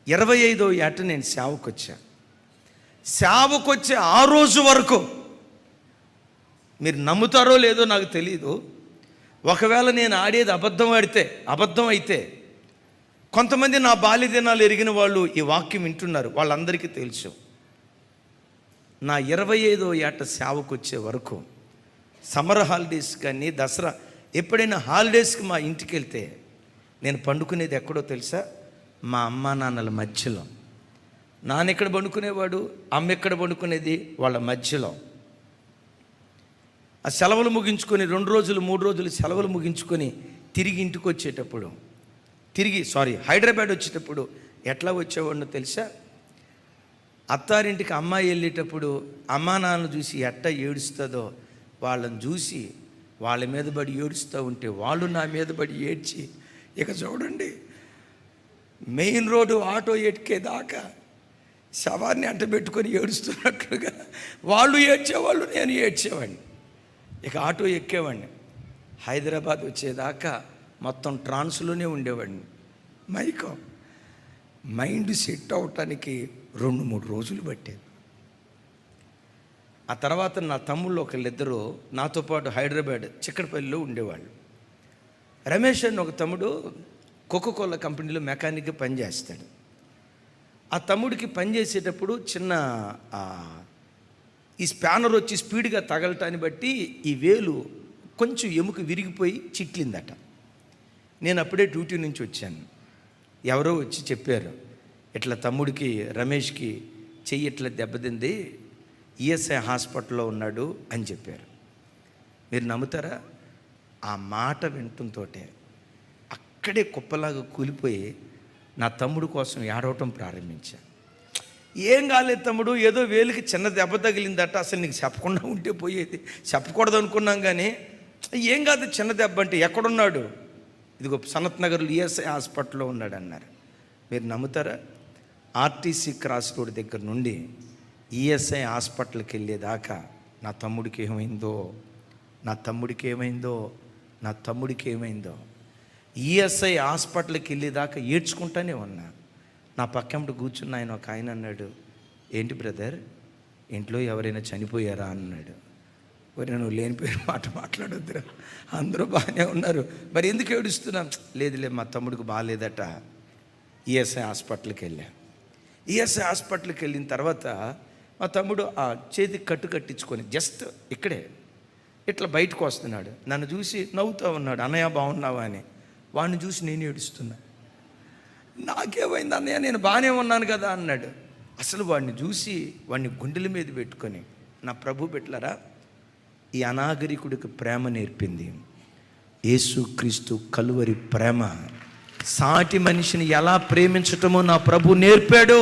25వ ఏట నేను సేవకొచ్చే ఆ రోజు వరకు, మీరు నమ్ముతారో లేదో నాకు తెలియదు, ఒకవేళ నేను ఆడేది అబద్ధం అయితే కొంతమంది నా బాల్య దినాలు ఎరిగిన వాళ్ళు ఈ వాక్యం వింటున్నారు, వాళ్ళందరికీ తెలుసు. నా 25వ ఏట సేవకొచ్చే వరకు సమ్మర్ హాలిడేస్ కానీ దసరా ఎప్పుడైనా హాలిడేస్కి మా ఇంటికి వెళ్తే నేను పండుకునేది ఎక్కడో తెలుసా? మా అమ్మ నాన్నల మధ్యలో. నాన్న ఎక్కడ పండుకునేవాడు, అమ్మ ఎక్కడ పండుకునేది, వాళ్ళ మధ్యలో. ఆ సెలవులు ముగించుకొని 2 రోజులు 3 రోజులు సెలవులు ముగించుకొని తిరిగి ఇంటికి వచ్చేటప్పుడు, హైదరాబాద్ వచ్చేటప్పుడు ఎట్లా వచ్చేవాడినో తెలుసా? అత్తారింటికి అమ్మాయి వెళ్ళేటప్పుడు అమ్మా నాన్న చూసి ఎట్ట ఏడుస్తుందో వాళ్ళని చూసి వాళ్ళ మీద పడి ఏడుస్తూ ఉంటే వాళ్ళు నా మీద పడి ఏడ్చి, ఇక చూడండి మెయిన్ రోడ్డు ఆటో ఎక్కేదాకా శవాన్ని అంటబెట్టుకొని ఏడుస్తున్నట్లుగా వాళ్ళు ఏడ్చేవాళ్ళు, నేను ఏడ్చేవాడిని. ఇక ఆటో ఎక్కేవాడిని, హైదరాబాద్ వచ్చేదాకా మొత్తం ట్రాన్స్లోనే ఉండేవాడిని. మైండ్ సెట్ అవటానికి 2-3 రోజులు పట్టేది. ఆ తర్వాత నా తమ్ముళ్ళు ఒకళ్ళిద్దరూ నాతో పాటు హైదరాబాద్ చిక్కడపల్లిలో ఉండేవాళ్ళు. రమేష్ అని ఒక తమ్ముడు కోకోకోలా కంపెనీలో మెకానిక్గా పనిచేస్తాడు. ఆ తమ్ముడికి పనిచేసేటప్పుడు చిన్న ఈ స్పానర్ వచ్చి స్పీడ్గా తగలటాన్ని బట్టి ఈ వేలు కొంచెం ఎముక విరిగిపోయి చిట్లిందట. నేను అప్పుడే డ్యూటీ నుంచి వచ్చాను. ఎవరో వచ్చి చెప్పారు, ఇట్లా తమ్ముడికి రమేష్కి చెయ్యి ఇట్లా దెబ్బతింది, ఈఎస్ఐ హాస్పిటల్లో ఉన్నాడు అని చెప్పారు. మీరు నమ్ముతారా? ఆ మాట వింటంతో అక్కడే కుప్పలాగా కూలిపోయి నా తమ్ముడు కోసం ఏడవటం ప్రారంభించాను. ఏం కాలేదు తమ్ముడు, ఏదో వేలికి చిన్న దెబ్బ తగిలిందట, అసలు నీకు చెప్పకుండా ఉంటే పోయేది, చెప్పకూడదు అనుకున్నాం కానీ ఏం కాదు చిన్న దెబ్బ అంటే. ఎక్కడున్నాడు? ఇదిగో సనత్ నగర్లో ఈఎస్ఐ హాస్పిటల్లో ఉన్నాడు అన్నారు. మీరు నమ్ముతారా? ఆర్టీసీ క్రాస్ రోడ్ దగ్గర నుండి ఈఎస్ఐ హాస్పిటల్కి వెళ్ళేదాకా నా తమ్ముడికి ఏమైందో, నా తమ్ముడికి ఏమైందో, నా తమ్ముడికి ఏమైందో. ఈఎస్ఐ హాస్పిటల్కి వెళ్ళేదాకా ఏడ్చుకుంటానే ఉన్నా. నా పక్కన కూర్చున్న ఆయన ఒక ఆయన అన్నాడు, ఏంటి బ్రదర్, ఇంట్లో ఎవరైనా చనిపోయారా అన్నాడు. మరి నువ్వు లేనిపోయిన మాట మాట్లాడొద్దురా, అందరూ బాగానే ఉన్నారు, మరి ఎందుకు ఏడుస్తున్నాం? లేదులే మా తమ్ముడికి బాగాలేదట, ఈఎస్ఐ హాస్పిటల్కి వెళ్ళా. ఈఎస్ఐ హాస్పిటల్కి వెళ్ళిన తర్వాత మా తమ్ముడు ఆ చేతికి కట్టు కట్టించుకొని జస్ట్ ఇక్కడే ఇట్లా బయటకు వస్తున్నాడు. నన్ను చూసి నవ్వుతూ ఉన్నాడు, అన్నయ్య బాగున్నావా అని. వాడిని చూసి నేను ఏడుస్తున్నా. నాకేమైంది అన్నయ్య, నేను బాగానే ఉన్నాను కదా అన్నాడు. అసలు వాడిని చూసి వాడిని గుండెల మీద పెట్టుకొని, నా ప్రభు బిడ్డలారా, ఈ అనాగరికుడికి ప్రేమ నేర్పింది యేసుక్రీస్తు కలువరి ప్రేమ. సాటి మనిషిని ఎలా ప్రేమించటమో నా ప్రభు నేర్పాడు.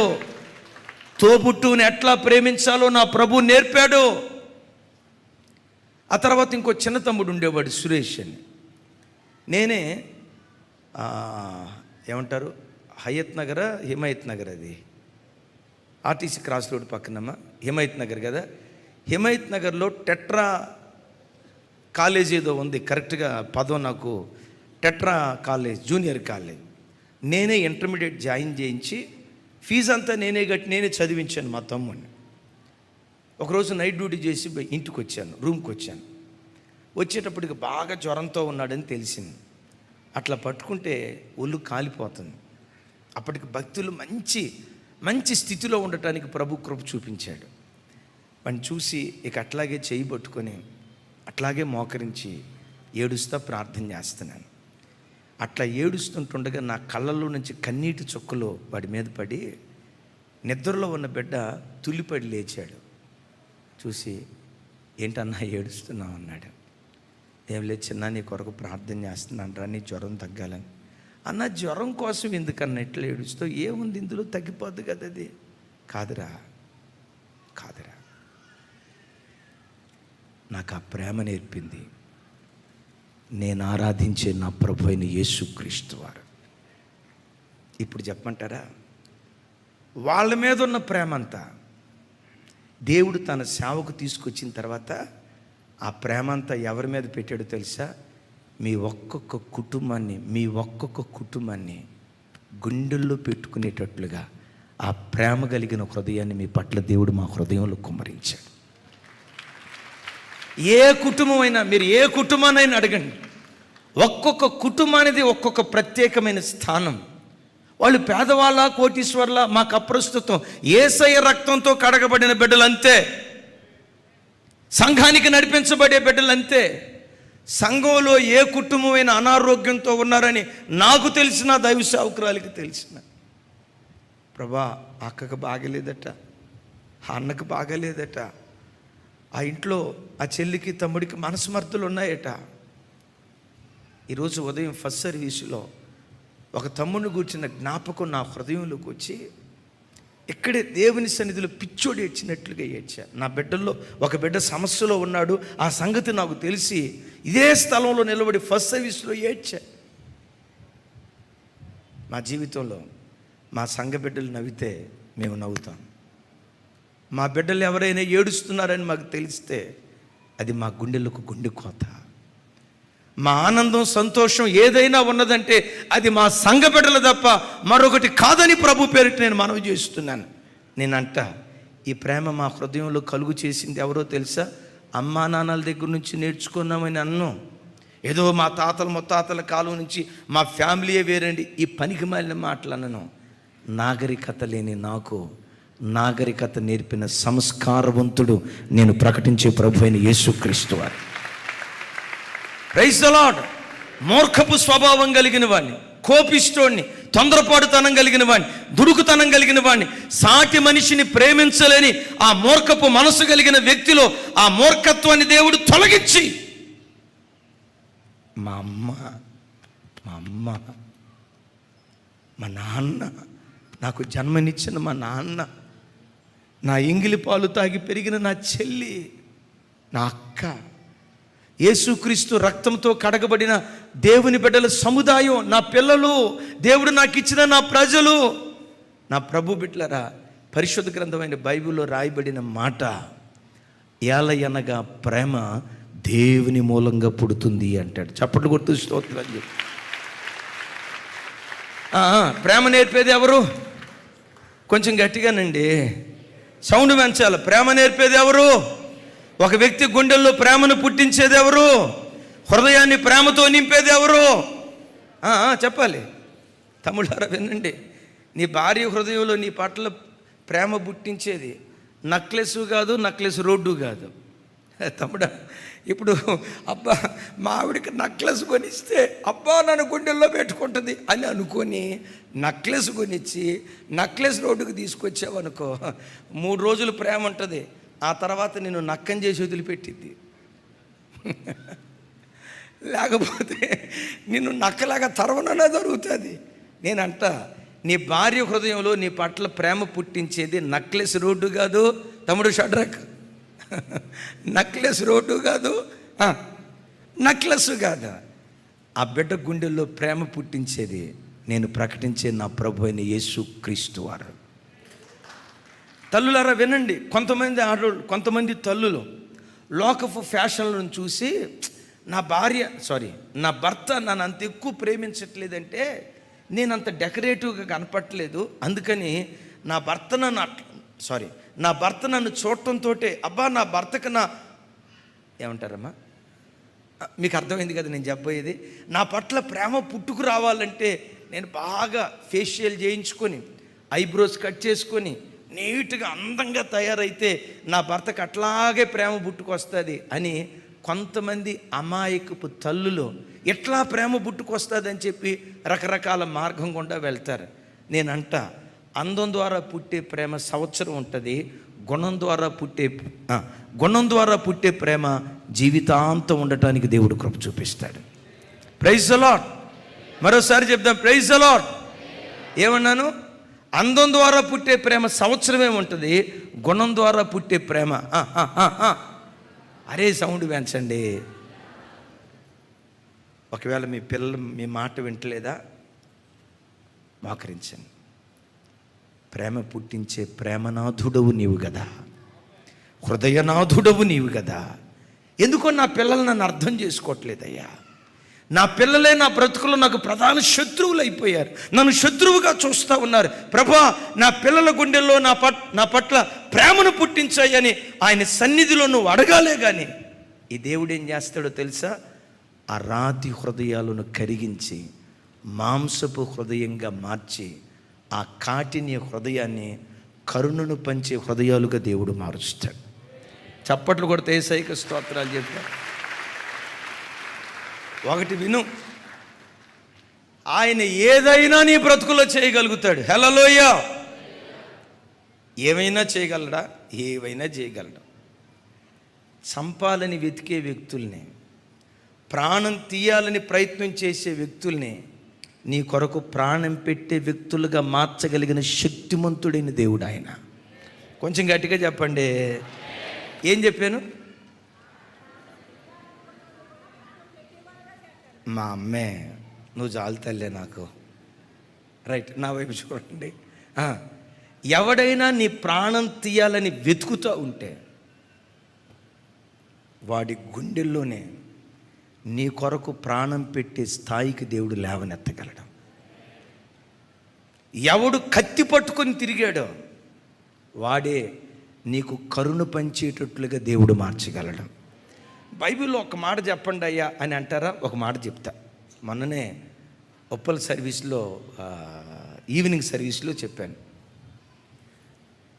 తోబుట్టుని ఎట్లా ప్రేమించాలో నా ప్రభు నేర్పాడు. ఆ తర్వాత ఇంకో చిన్న తమ్ముడు ఉండేవాడు, సురేష్ అని. నేనే ఏమంటారు, హయత్ నగర్, హిమాయత్ నగర్, అది ఆర్టీసీ క్రాస్ రోడ్ పక్కనమ్మా, హిమాయత్ నగర్ కదా. హిమాయత్ నగర్లో టెట్రా కాలేజ్ ఏదో ఉంది, కరెక్ట్గా పదం నాకు, టెట్రా కాలేజ్, జూనియర్ కాలేజ్. నేనే ఇంటర్మీడియట్ జాయిన్ చేయించి ఫీజు అంతా నేనే కట్టి నేనే చదివించాను మా తమ్ముడిని. ఒకరోజు నైట్ డ్యూటీ చేసి ఇంటికి వచ్చాను, రూమ్కి వచ్చాను. వచ్చేటప్పటికి బాగా జ్వరంతో ఉన్నాడని తెలిసింది. అట్లా పట్టుకుంటే ఒళ్ళు కాలిపోతుంది. అప్పటికి భక్తులు మంచి మంచి స్థితిలో ఉండటానికి ప్రభు కృప చూపించాడు. వాడిని చూసి ఇక అట్లాగే చేయి పట్టుకొని అట్లాగే మోకరించి ఏడుస్తా ప్రార్థన చేస్తున్నాను. అట్లా ఏడుస్తుంటుండగా నా కళ్ళల్లో నుంచి కన్నీటి చుక్కలు వాడి మీద పడి, నిద్రలో ఉన్న బిడ్డ తుల్లిపడి లేచాడు. చూసి ఏంటన్నా ఏడుస్తున్నావు అన్నాడు. ఏం లేదు చిన్న, నీ కొరకు ప్రార్థన చేస్తున్నాను రా, నీ జ్వరం తగ్గాలని. అన్న జ్వరం కోసం ఎందుకన్నా ఇట్లా ఏడుస్తావు, ఏముంది ఇందులో, తగ్గిపోద్ది కదా. అది కాదురా, కాదురా, నాకు ఆ ప్రేమ నేర్పింది నేను ఆరాధించే నా ప్రభు అయిన యేసుక్రీస్తు వారు. ఇప్పుడు చెప్పమంటారా, వాళ్ళ మీద ఉన్న ప్రేమ అంతా దేవుడు తన సేవకు తీసుకొచ్చిన తర్వాత ఆ ప్రేమ అంతా ఎవరి మీద పెట్టాడో తెలుసా? మీ ఒక్కొక్క కుటుంబాన్ని గుండెల్లో పెట్టుకునేటట్లుగా ఆ ప్రేమ కలిగిన హృదయాన్ని మీ పట్ల దేవుడు మా హృదయంలో కుమ్మరించాడు. ఏ కుటుంబమైనా, మీరు ఏ కుటుంబానైనా అడగండి, ఒక్కొక్క కుటుంబానికి ఒక్కొక్క ప్రత్యేకమైన స్థానం. వాళ్ళు పేదవాళ్ళ, కోటీశ్వర్ల, మాకు అప్రస్తుతం. యేసయ్య రక్తంతో కడగబడిన బిడ్డలు అంతే, సంఘానికి నడిపించబడే బిడ్డలు అంతే. సంఘంలో ఏ కుటుంబమైన అనారోగ్యంతో ఉన్నారని నాకు తెలిసిన, దైవ సేవకురాలికి తెలిసిన, ప్రభా అక్కకు బాగలేదట, ఆ అన్నకు బాగలేదట, ఆ ఇంట్లో ఆ చెల్లికి తమ్ముడికి మనస్మర్తులు ఉన్నాయట. ఈరోజు ఉదయం ఫస్ట్ సర్వీసులో ఒక తమ్ముడిని కూర్చున్న జ్ఞాపకం నా హృదయంలోకి వచ్చి, ఇక్కడే దేవుని సన్నిధిలో పిచ్చోడు ఏడ్చినట్లుగా ఏడ్చా. నా బిడ్డల్లో ఒక బిడ్డ సమస్యలో ఉన్నాడు, ఆ సంగతి నాకు తెలిసి ఇదే స్థలంలో నిలబడి ఫస్ట్ సర్వీస్లో ఏడ్చా. మా జీవితంలో మా సంఘ బిడ్డలు నవ్వితే మేము నవ్వుతాం. మా బిడ్డలు ఎవరైనా ఏడుస్తున్నారని మాకు తెలిస్తే అది మా గుండెలకు గుండె కోత. మా ఆనందం, సంతోషం ఏదైనా ఉన్నదంటే అది మా సంఘ బిడ్డలు తప్ప మరొకటి కాదని ప్రభు పేరిట నేను మనవి చేస్తున్నాను. నేనంట ఈ ప్రేమ మా హృదయంలో కలుగు చేసింది ఎవరో తెలుసా? అమ్మా నాన్నల దగ్గర నుంచి నేర్చుకున్నామని అన్నం. ఏదో మా తాతల ముత్తాతల కాలం నుంచి మా ఫ్యామిలీయే వేరండి, ఈ పనికి మాలిన మాటలు అన్నను. నాగరికత లేని నాకు నాగరికత నేర్పిన సంస్కారవంతుడు నేను ప్రకటించే ప్రభు అయిన యేసుక్రీస్తు వారు. Praise the Lord. మూర్ఖపు స్వభావం కలిగిన వాడిని, కోపిష్టోడిని, తొందరపాటుతనం కలిగిన వాడిని, దుడుకుతనం కలిగిన వాడిని, సాటి మనిషిని ప్రేమించలేని ఆ మూర్ఖపు మనసు కలిగిన వ్యక్తిలో ఆ మూర్ఖత్వాన్ని దేవుడు తొలగించి, మా అమ్మ, మా నాన్న, నాకు జన్మనిచ్చిన మా నాన్న, నా ఎంగిలి పాలు తాగి పెరిగిన నా చెల్లి, నా అక్క, యేసుక్రీస్తు రక్తంతో కడగబడిన దేవుని బిడ్డల సముదాయం, నా పిల్లలు, దేవుడు నాకు ఇచ్చిన నా ప్రజలు, నా ప్రభు బిడ్డలరా, పరిశుద్ధ గ్రంథమైన బైబిల్లో రాయబడిన మాట, ఏలయనగా ప్రేమ దేవుని మూలంగా పుడుతుంది అంటాడు. చప్పట్లు కొడుతూ స్తోత్రాలు చెప్పు. ప్రేమ నేర్పేది ఎవరు? కొంచెం గట్టిగానండి, సౌండ్ పెంచాలి. ప్రేమ నేర్పేది ఎవరు? ఒక వ్యక్తి గుండెల్లో ప్రేమను పుట్టించేది ఎవరు? హృదయాన్ని ప్రేమతో నింపేది ఎవరు? చెప్పాలి. తమ్ముళ్ళారా వినండి, నీ భార్య హృదయంలో నీ పట్ల ప్రేమ పుట్టించేది నక్లెస్ కాదు, నక్లెస్ రోడ్డు కాదు. తమ్ముడా, ఇప్పుడు అబ్బా మా ఆవిడికి నక్లెస్ కొనిస్తే అబ్బా నన్ను గుండెల్లో పెట్టుకుంటుంది అని అనుకొని నక్లెస్ కొనిచ్చి నక్లెస్ రోడ్డుకు తీసుకొచ్చావనుకో, 3 రోజులు ప్రేమ ఉంటుంది, ఆ తర్వాత నిన్ను నక్కం చేసి వదిలిపెట్టిద్ది. లేకపోతే నిన్ను నక్కలాగా తరవననే జరుగుతుంది. నేనంట, నీ భార్య హృదయంలో నీ పట్ల ప్రేమ పుట్టించేది నక్లెస్ రోడ్డు కాదు తమ్ముడు షడ్రక్, నక్లెస్ రోడ్డు కాదు, నక్లెస్ కాదు. ఆ బిడ్డ గుండెల్లో ప్రేమ పుట్టించేది నేను ప్రకటించే నా ప్రభు అయిన యేసుక్రీస్తు వారు. తల్లులారా వినండి, కొంతమంది ఆడోళ్ళు, కొంతమంది తల్లులు లోకపు ఫ్యాషన్లను చూసి నా భర్త నన్ను అంత ఎక్కువ ప్రేమించట్లేదంటే, నేను అంత డెకరేటివ్గా కనపట్లేదు, అందుకని నా భర్త నన్ను చూడటంతో అబ్బా నా భర్తకు ఏమంటారమ్మా, మీకు అర్థమైంది కదా నేను చెప్పబోయేది. నా పట్ల ప్రేమ పుట్టుకు రావాలంటే నేను బాగా ఫేషియల్ చేయించుకొని, ఐబ్రోస్ కట్ చేసుకొని, నీట్గా అందంగా తయారైతే నా భర్తకు అట్లాగే ప్రేమ పుట్టుకొస్తుంది అని కొంతమంది అమాయకపు తల్లులు ఎట్లా ప్రేమ పుట్టుకొస్తుందని చెప్పి రకరకాల మార్గం గుండా వెళ్తారు. నేనంట, అందం ద్వారా పుట్టే ప్రేమ సంవత్సరం ఉంటుంది, గుణం ద్వారా పుట్టే ప్రేమ జీవితాంతం ఉండటానికి దేవుడు కృప చూపిస్తాడు. Praise the lord. మరోసారి చెప్దాం, ప్రైజ్ ది లార్డ్. ఏమన్నాను? అందం ద్వారా పుట్టే ప్రేమ సంవత్సరమే ఉంటుంది, గుణం ద్వారా పుట్టే ప్రేమ అరే సౌండ్ పెంచండి. ఒకవేళ మీ పిల్లలు మీ మాట వింటలేదా, మోకరించండి. ప్రేమ పుట్టించే ప్రేమనాథుడవు నీవు కదా, హృదయనాథుడవు నీవు కదా. ఎందుకో నా పిల్లలు నన్ను అర్థం చేసుకోవట్లేదయ్యా, నా పిల్లలే నా బ్రతుకులో నాకు ప్రధాన శత్రువులు అయిపోయారు, నన్ను శత్రువుగా చూస్తూ ఉన్నారు. ప్రభా, నా పిల్లల గుండెల్లో నా పట్ల ప్రేమను పుట్టించాయని ఆయన సన్నిధిలో నువ్వు అడగాలే. కానీ ఈ దేవుడు ఏం చేస్తాడో తెలుసా? ఆ రాతి హృదయాలను కరిగించి మాంసపు హృదయంగా మార్చి ఆ కాఠిన్య హృదయాన్ని కరుణను పంచే హృదయాలుగా దేవుడు మారుస్తాడు. చప్పట్లు కొడితే యేసయ్యకు స్తోత్రాలు చెప్తారు. ఒకటి విను, ఆయన ఏదైనా నీ బ్రతుకులో చేయగలుగుతాడు. హల్లెలూయా. ఏమైనా చేయగలడా? ఏవైనా చేయగలడా. చంపాలని వెతికే వ్యక్తుల్ని, ప్రాణం తీయాలని ప్రయత్నం చేసే వ్యక్తుల్ని నీ కొరకు ప్రాణం పెట్టే వ్యక్తులుగా మార్చగలిగిన శక్తిమంతుడైన దేవుడు ఆయన. కొంచెం గట్టిగా చెప్పండి. ఏం చెప్పాను? మా అమ్మే, నువ్వు చాలు తల్లే నాకు. రైట్, నా వైపు చూడండి. ఎవడైనా నీ ప్రాణం తీయాలని వెతుకుతూ ఉంటే వాడి గుండెల్లోనే నీ కొరకు ప్రాణం పెట్టే స్థాయికి దేవుడు లేవనెత్తగలడు. ఎవడు కత్తి పట్టుకొని తిరిగాడో వాడే నీకు కరుణ పంచేటట్లుగా దేవుడు మార్చగలడు. బైబిల్లో ఒక మాట చెప్పండి అయ్యా అని అంటారా? ఒక మాట చెప్తా. మొన్ననే ఉప్పల్ సర్వీస్లో, ఈవినింగ్ సర్వీస్లో చెప్పాను.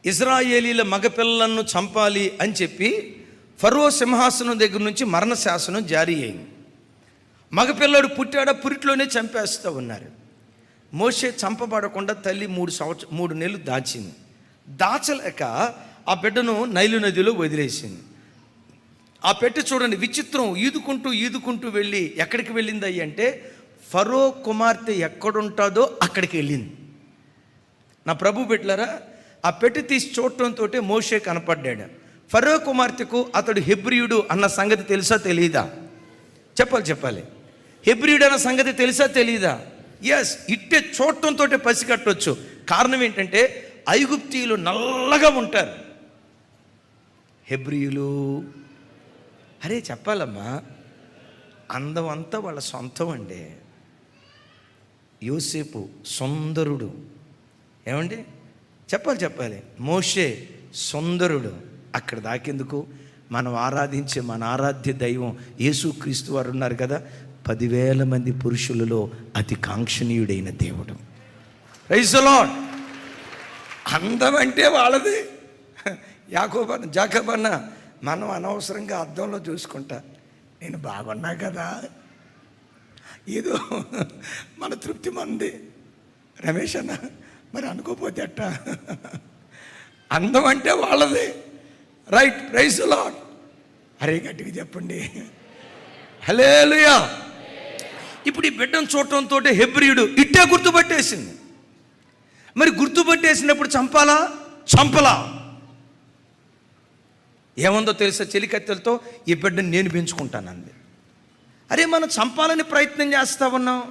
ఇజ్రాయేలీల మగపిల్లలను చంపాలి అని చెప్పి ఫరో సింహాసనం దగ్గర నుంచి మరణ శాసనం జారీ అయింది. మగపిల్లడు పుట్టాడా పురిట్లోనే చంపేస్తూ ఉన్నారు. మోషే చంపబడకుండా తల్లి 3 నెలలు దాచింది. దాచలేక ఆ బిడ్డను నైలు నదిలో వదిలేసింది. ఆ పెట్టె చూడండి విచిత్రం, ఈదుకుంటూ వెళ్ళి ఎక్కడికి వెళ్ళింది అయ్యి అంటే ఫరో కుమార్తె ఎక్కడుంటుందో అక్కడికి వెళ్ళింది. నా ప్రభు బిడ్డలారా, ఆ పెట్టె తీసి చూడటంతో మోషే కనపడ్డాడు. ఫరో కుమార్తెకు అతడు హెబ్రీయుడు అన్న సంగతి తెలుసా తెలీదా? చెప్పాలి. హెబ్రీయుడు అన్న సంగతి తెలుసా తెలీదా? ఎస్, ఇట్టే చూడటంతో పసిగట్టవచ్చు. కారణం ఏంటంటే ఐగుప్తీయులు నల్లగా ఉంటారు, హెబ్రీయులు అరే చెప్పాలమ్మా, అందం అంతా వాళ్ళ సొంతం అండి. యోసేపు సుందరుడు, ఏమండి చెప్పాలి. మోషే సుందరుడు. అక్కడ దాకెందుకు, మనం ఆరాధించే మన ఆరాధ్య దైవం యేసుక్రీస్తు వారు ఉన్నారు కదా, 10,000 మంది పురుషులలో అతి కాంక్షణీయుడైన దేవుడు. Praise the lord. అందం అంటే వాళ్ళది. జాకబన్న మనం అనవసరంగా అద్దంలో చూసుకుంటా, నేను బాగున్నా కదా, ఏదో మన తృప్తి మంది. రమేష్ అన్న మరి అనుకోపోతే అట్ట. అందం అంటే వాళ్ళది. Right, praise the lord. అరే గట్టిగా చెప్పండి హల్లెలూయా. ఇప్పుడు ఈ బిడ్డను చూడటంతో హెబ్రీయుడు ఇట్టే గుర్తుపట్టేసింది. మరి గుర్తుపట్టేసినప్పుడు చంపలా? ఏముందో తెలుసా, చెలికత్తెలతో ఈ బిడ్డను నేను పెంచుకుంటానంది. అరే మనం చంపాలని ప్రయత్నం చేస్తా ఉన్నాం.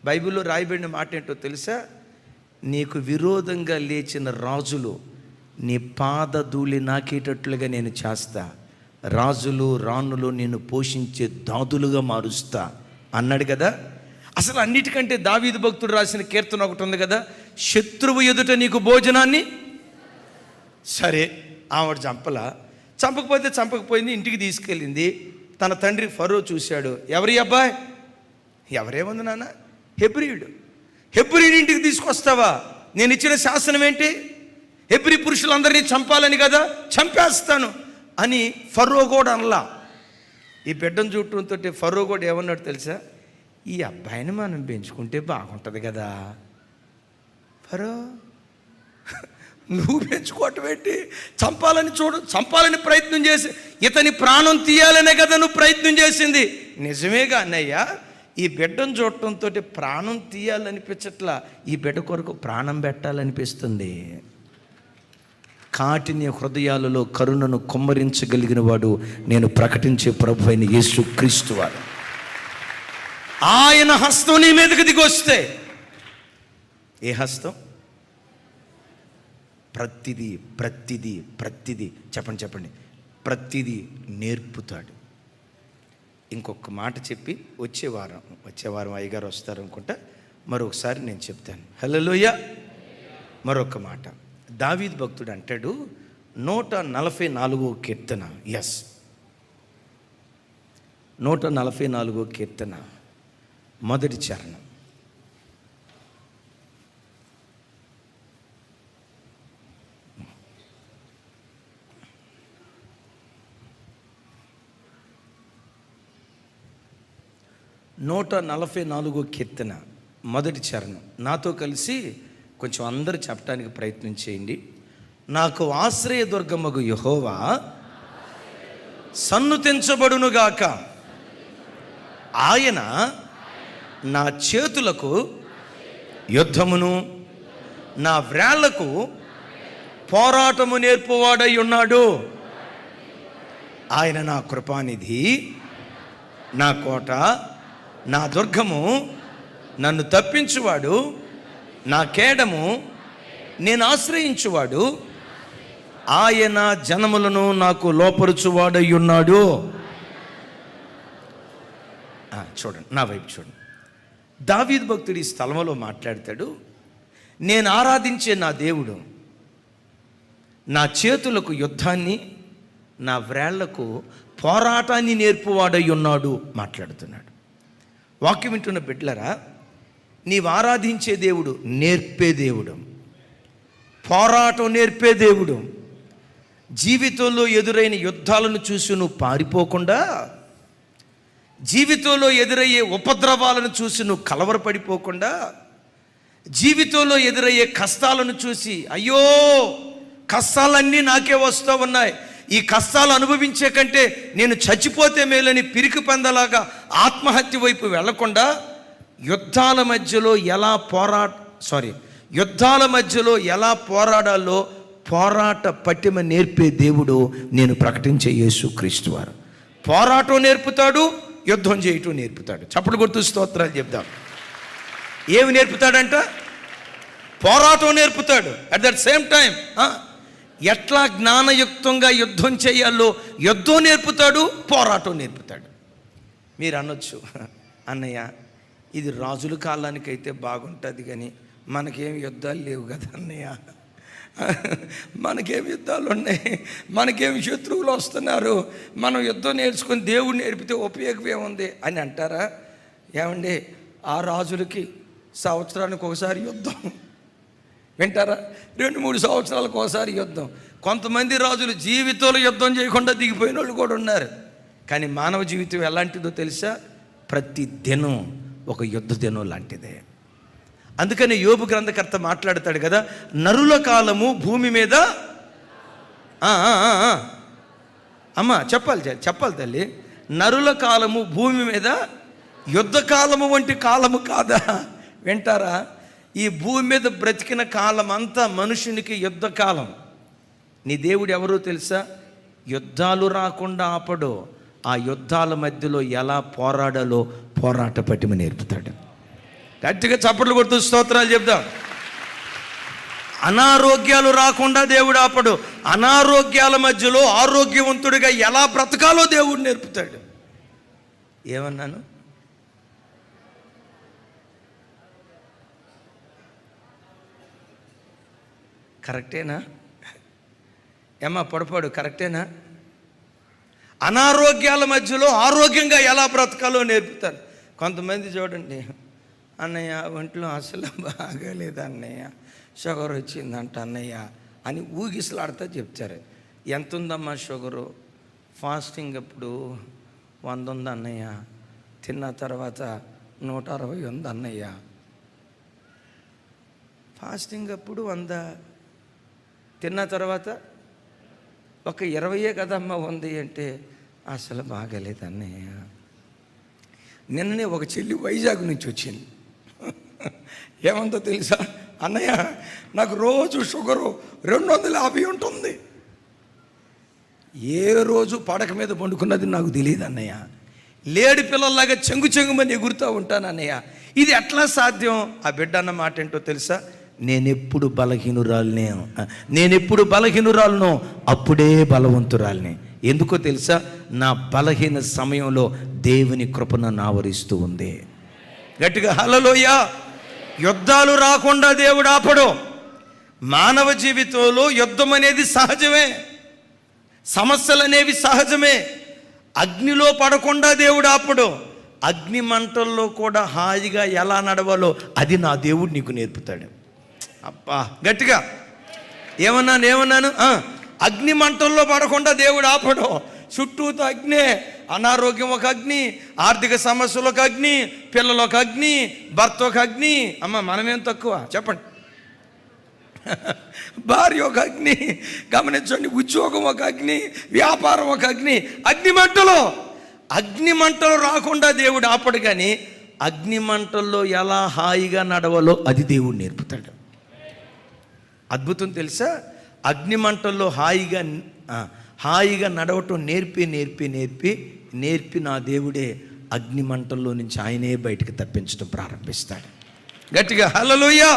బైబిల్లో రాయబడిన మాట ఏంటో తెలుసా, నీకు విరోధంగా లేచిన రాజులు నీ పాదధూళి నాకేటట్లుగా నేను చేస్తా, రాజులు రాణులు నేను పోషించే దాదులుగా మారుస్తా అన్నాడు కదా. అసలు అన్నిటికంటే దావీదు భక్తుడు రాసిన కీర్తన ఒకటి ఉంది కదా, శత్రువు ఎదుట నీకు భోజనాన్ని. సరే ఆవిడ చంపకపోయింది, ఇంటికి తీసుకెళ్ళింది. తన తండ్రి ఫరో చూశాడు, ఎవరి అబ్బాయి, ఎవరేముంది నాన్న, హెబ్రీయుడు ఇంటికి తీసుకొస్తావా, నేను ఇచ్చిన శాసనం ఏంటి, హెబ్రీ పురుషులందరినీ చంపాలని కదా, చంపేస్తాను అని ఫరో కూడా అనలా. ఈ బిడ్డను చూడటంతో ఫరో కూడా ఏమన్నాడు తెలుసా, ఈ అబ్బాయిని మనం పెంచుకుంటే బాగుంటుంది కదా. ఫరో నువ్వు పెంచుకోవటం ఏంటి, చంపాలని ప్రయత్నం చేసి ఇతని ప్రాణం తీయాలనే కదా నువ్వు ప్రయత్నం చేసింది. నిజమేగా అన్నయ్య, ఈ బిడ్డను చూడటంతో ప్రాణం తీయాలనిపించట్లా, ఈ బిడ్డ కొరకు ప్రాణం పెట్టాలనిపిస్తుంది. కాటిని హృదయాలలో కరుణను కుమ్మరించగలిగిన వాడు నేను ప్రకటించే ప్రభు అయిన యేసుక్రీస్తు వారు. ఆయన హస్తం నీ మీదకి దిగొస్తే, ఏ హస్తం, ప్రతిదీ చెప్పండి ప్రతిదీ నేర్పుతాడు. ఇంకొక మాట చెప్పి వచ్చే వారం అయ్యగారు వస్తారు అనుకుంటా, మరొకసారి నేను చెప్తాను. హల్లెలూయా. మరొక మాట దావీదు భక్తుడు అంటాడు, 144వ కీర్తన, 144వ కీర్తన మొదటి చరణం. నూట 44వ కీర్తన మొదటి చరణం. నాతో కలిసి కొంచెం అందరూ చెప్పడానికి ప్రయత్నం చేయండి. నాకు ఆశ్రయదుర్గమగు యెహోవా సన్నుతించబడునుగాక, ఆయన నా చేతులకు యుద్ధమును నా వ్రాళ్లకు పోరాటము నేర్పువాడై ఉన్నాడు. ఆయన నా కృపానిధి, నా కోట, నా దుర్గము, నన్ను తప్పించువాడు, నా కేడము, నేను ఆశ్రయించువాడు, ఆయన జనములను నాకు లోపరుచువాడై ఉన్నాడు. చూడండి, నా వైపు చూడండి. దావీదు భక్తుడు ఈ స్థలంలో మాట్లాడతాడు, నేను ఆరాధించే నా దేవుడు నా చేతులకు యుద్ధాన్ని, నా వ్రాళ్లకు పోరాటాన్ని నేర్పువాడై ఉన్నాడు మాట్లాడుతున్నాడు. వాక్యం వింటున్న బిడ్డలారా, నీవు ఆరాధించే దేవుడు నేర్పే దేవుడు, పోరాటం నేర్పే దేవుడు. జీవితంలో ఎదురైన యుద్ధాలను చూసి నువ్వు పారిపోకుండా జీవితంలో ఎదురయ్యే ఉపద్రవాలను చూసి నువ్వు కలవరపడిపోకుండా, జీవితంలో ఎదురయ్యే కష్టాలను చూసి అయ్యో కష్టాలన్నీ నాకే వస్తూ ఉన్నాయి, ఈ కష్టాలు అనుభవించే కంటే నేను చచ్చిపోతే మేలని పిరికి పందలాగా ఆత్మహత్య వైపు వెళ్లకుండా, యుద్ధాల మధ్యలో ఎలా పోరాడాలో పోరాట పటిమ నేర్పే దేవుడు నేను ప్రకటించే యేసుక్రీస్తు వారు. పోరాటం నేర్పుతాడు, యుద్ధం చేయటం నేర్పుతాడు. చప్పట్లు కొడుతూ స్తోత్రాలు చెప్దాం. ఏమి నేర్పుతాడంట? పోరాటం నేర్పుతాడు. అట్ దట్ సేమ్ టైం ఎట్లా జ్ఞానయుక్తంగా యుద్ధం చేయాలో యుద్ధం నేర్పుతాడు, పోరాటం నేర్పుతాడు. మీరు అనొచ్చు, అన్నయ్య ఇది రాజుల కాలానికైతే బాగుంటుంది కానీ మనకేం యుద్ధాలు లేవు కదా అన్నయ్య, మనకేం యుద్ధాలు ఉన్నాయి, మనకేం శత్రువులు వస్తున్నారు, మనం యుద్ధం నేర్చుకొని దేవుడు నేర్పితే ఉపయోగం ఏముంది అని అంటారా? ఏమండి, ఆ రాజులకి సంవత్సరానికి ఒకసారి యుద్ధం, వింటారా? 2-3 సంవత్సరాలకు ఒకసారి యుద్ధం. కొంతమంది రాజులు జీవితంలో యుద్ధం చేయకుండా దిగిపోయిన వాళ్ళు కూడా ఉన్నారు. కానీ మానవ జీవితం ఎలాంటిదో తెలుసా? ప్రతి దినం ఒక యుద్ధ దినం లాంటిదే. అందుకని యోబు గ్రంథకర్త మాట్లాడతాడు కదా, నరుల కాలము భూమి మీద అమ్మ చెప్పాలి తల్లి, నరుల కాలము భూమి మీద యుద్ధ కాలము వంటి కాలము కాదా? వింటారా? ఈ భూమి మీద బ్రతికిన కాలం అంతా మనుషునికి యుద్ధ కాలం. నీ దేవుడు ఎవరో తెలుసా? యుద్ధాలు రాకుండా ఆపడో, ఆ యుద్ధాల మధ్యలో ఎలా పోరాడాలో పోరాట పటిమ నేర్పుతాడు. గట్టిగా చప్పట్లు కొడుతూ స్తోత్రాలు చెప్దాం. అనారోగ్యాలు రాకుండా దేవుడు ఆపడు, అనారోగ్యాల మధ్యలో ఆరోగ్యవంతుడిగా ఎలా బ్రతకాలో దేవుడు నేర్పుతాడు. ఏమన్నాను? కరెక్టేనా? ఏమ్మా పొడపాడు కరెక్టేనా? అనారోగ్యాల మధ్యలో ఆరోగ్యంగా ఎలా బ్రతకాలో నేర్పుతారు. కొంతమంది చూడండి, అన్నయ్య ఒంట్లో అసలు బాగాలేదు అన్నయ్య, షుగర్ వచ్చిందంట అన్నయ్య అని ఊగిసలాడుతూ చెప్తారు. ఎంత ఉందమ్మా షుగరు? ఫాస్టింగ్ అప్పుడు 100 ఉంది అన్నయ్య, తిన్న తర్వాత 160 ఉంది అన్నయ్య. ఫాస్టింగ్ అప్పుడు 100, తిన్న తర్వాత ఒక 20 కదమ్మా ఉంది అంటే అసలు బాగాలేదు అన్నయ్య. నిన్ననే ఒక చెల్లి వైజాగ్ నుంచి వచ్చింది. ఏమందో తెలుసా? అన్నయ్య నాకు రోజు షుగరు 250 ఉంటుంది. ఏ రోజు పడక మీద పండుకున్నది నాకు తెలియదు అన్నయ్య. లేడి పిల్లల్లాగా చెంగుమని ఎగురుతూ ఉంటాను అన్నయ్య. ఇది ఎట్లా సాధ్యం? ఆ బిడ్డ అన్న మాట ఏంటో తెలుసా? నేనెప్పుడు బలహీనురాలను అప్పుడే బలవంతురాలిని. ఎందుకో తెలుసా? నా బలహీన సమయంలో దేవుని కృప నన్ను ఆవరిస్తూ ఉంది. గట్టిగా హల్లెలూయా. యుద్ధాలు రాకుండా దేవుడు ఆపడు. మానవ జీవితంలో యుద్ధం అనేది సహజమే, సమస్యలు అనేవి సహజమే. అగ్నిలో పడకుండా దేవుడు ఆపడు. అగ్ని మంటల్లో కూడా హాయిగా ఎలా నడవాలో అది నా దేవుడు నీకు నేర్పుతాడు. అబ్బా గట్టిగా ఏమన్నాను? అగ్ని మంటల్లో పడకుండా దేవుడు ఆపడు. చుట్టూతో అగ్నే, అనారోగ్యం ఒక అగ్ని, ఆర్థిక సమస్యలు ఒక అగ్ని, పిల్లలు ఒక అగ్ని, భర్త ఒక అగ్ని. అమ్మ మనమేం తక్కువ చెప్పండి? భార్య ఒక అగ్ని, గమనించండి, ఉద్యోగం ఒక అగ్ని, వ్యాపారం ఒక అగ్ని. అగ్ని మంటలు రాకుండా దేవుడు ఆపడు. కానీ అగ్ని మంటల్లో ఎలా హాయిగా నడవాలో అది దేవుడు నేర్పుతాడు. అద్భుతం తెలుసా? అగ్ని మంటల్లో హాయిగా నడవటం నేర్పి నా దేవుడే అగ్ని మంటల్లో నుంచి ఆయనే బయటికి తప్పించడం ప్రారంభిస్తాడు. గట్టిగా హల్లెలూయా.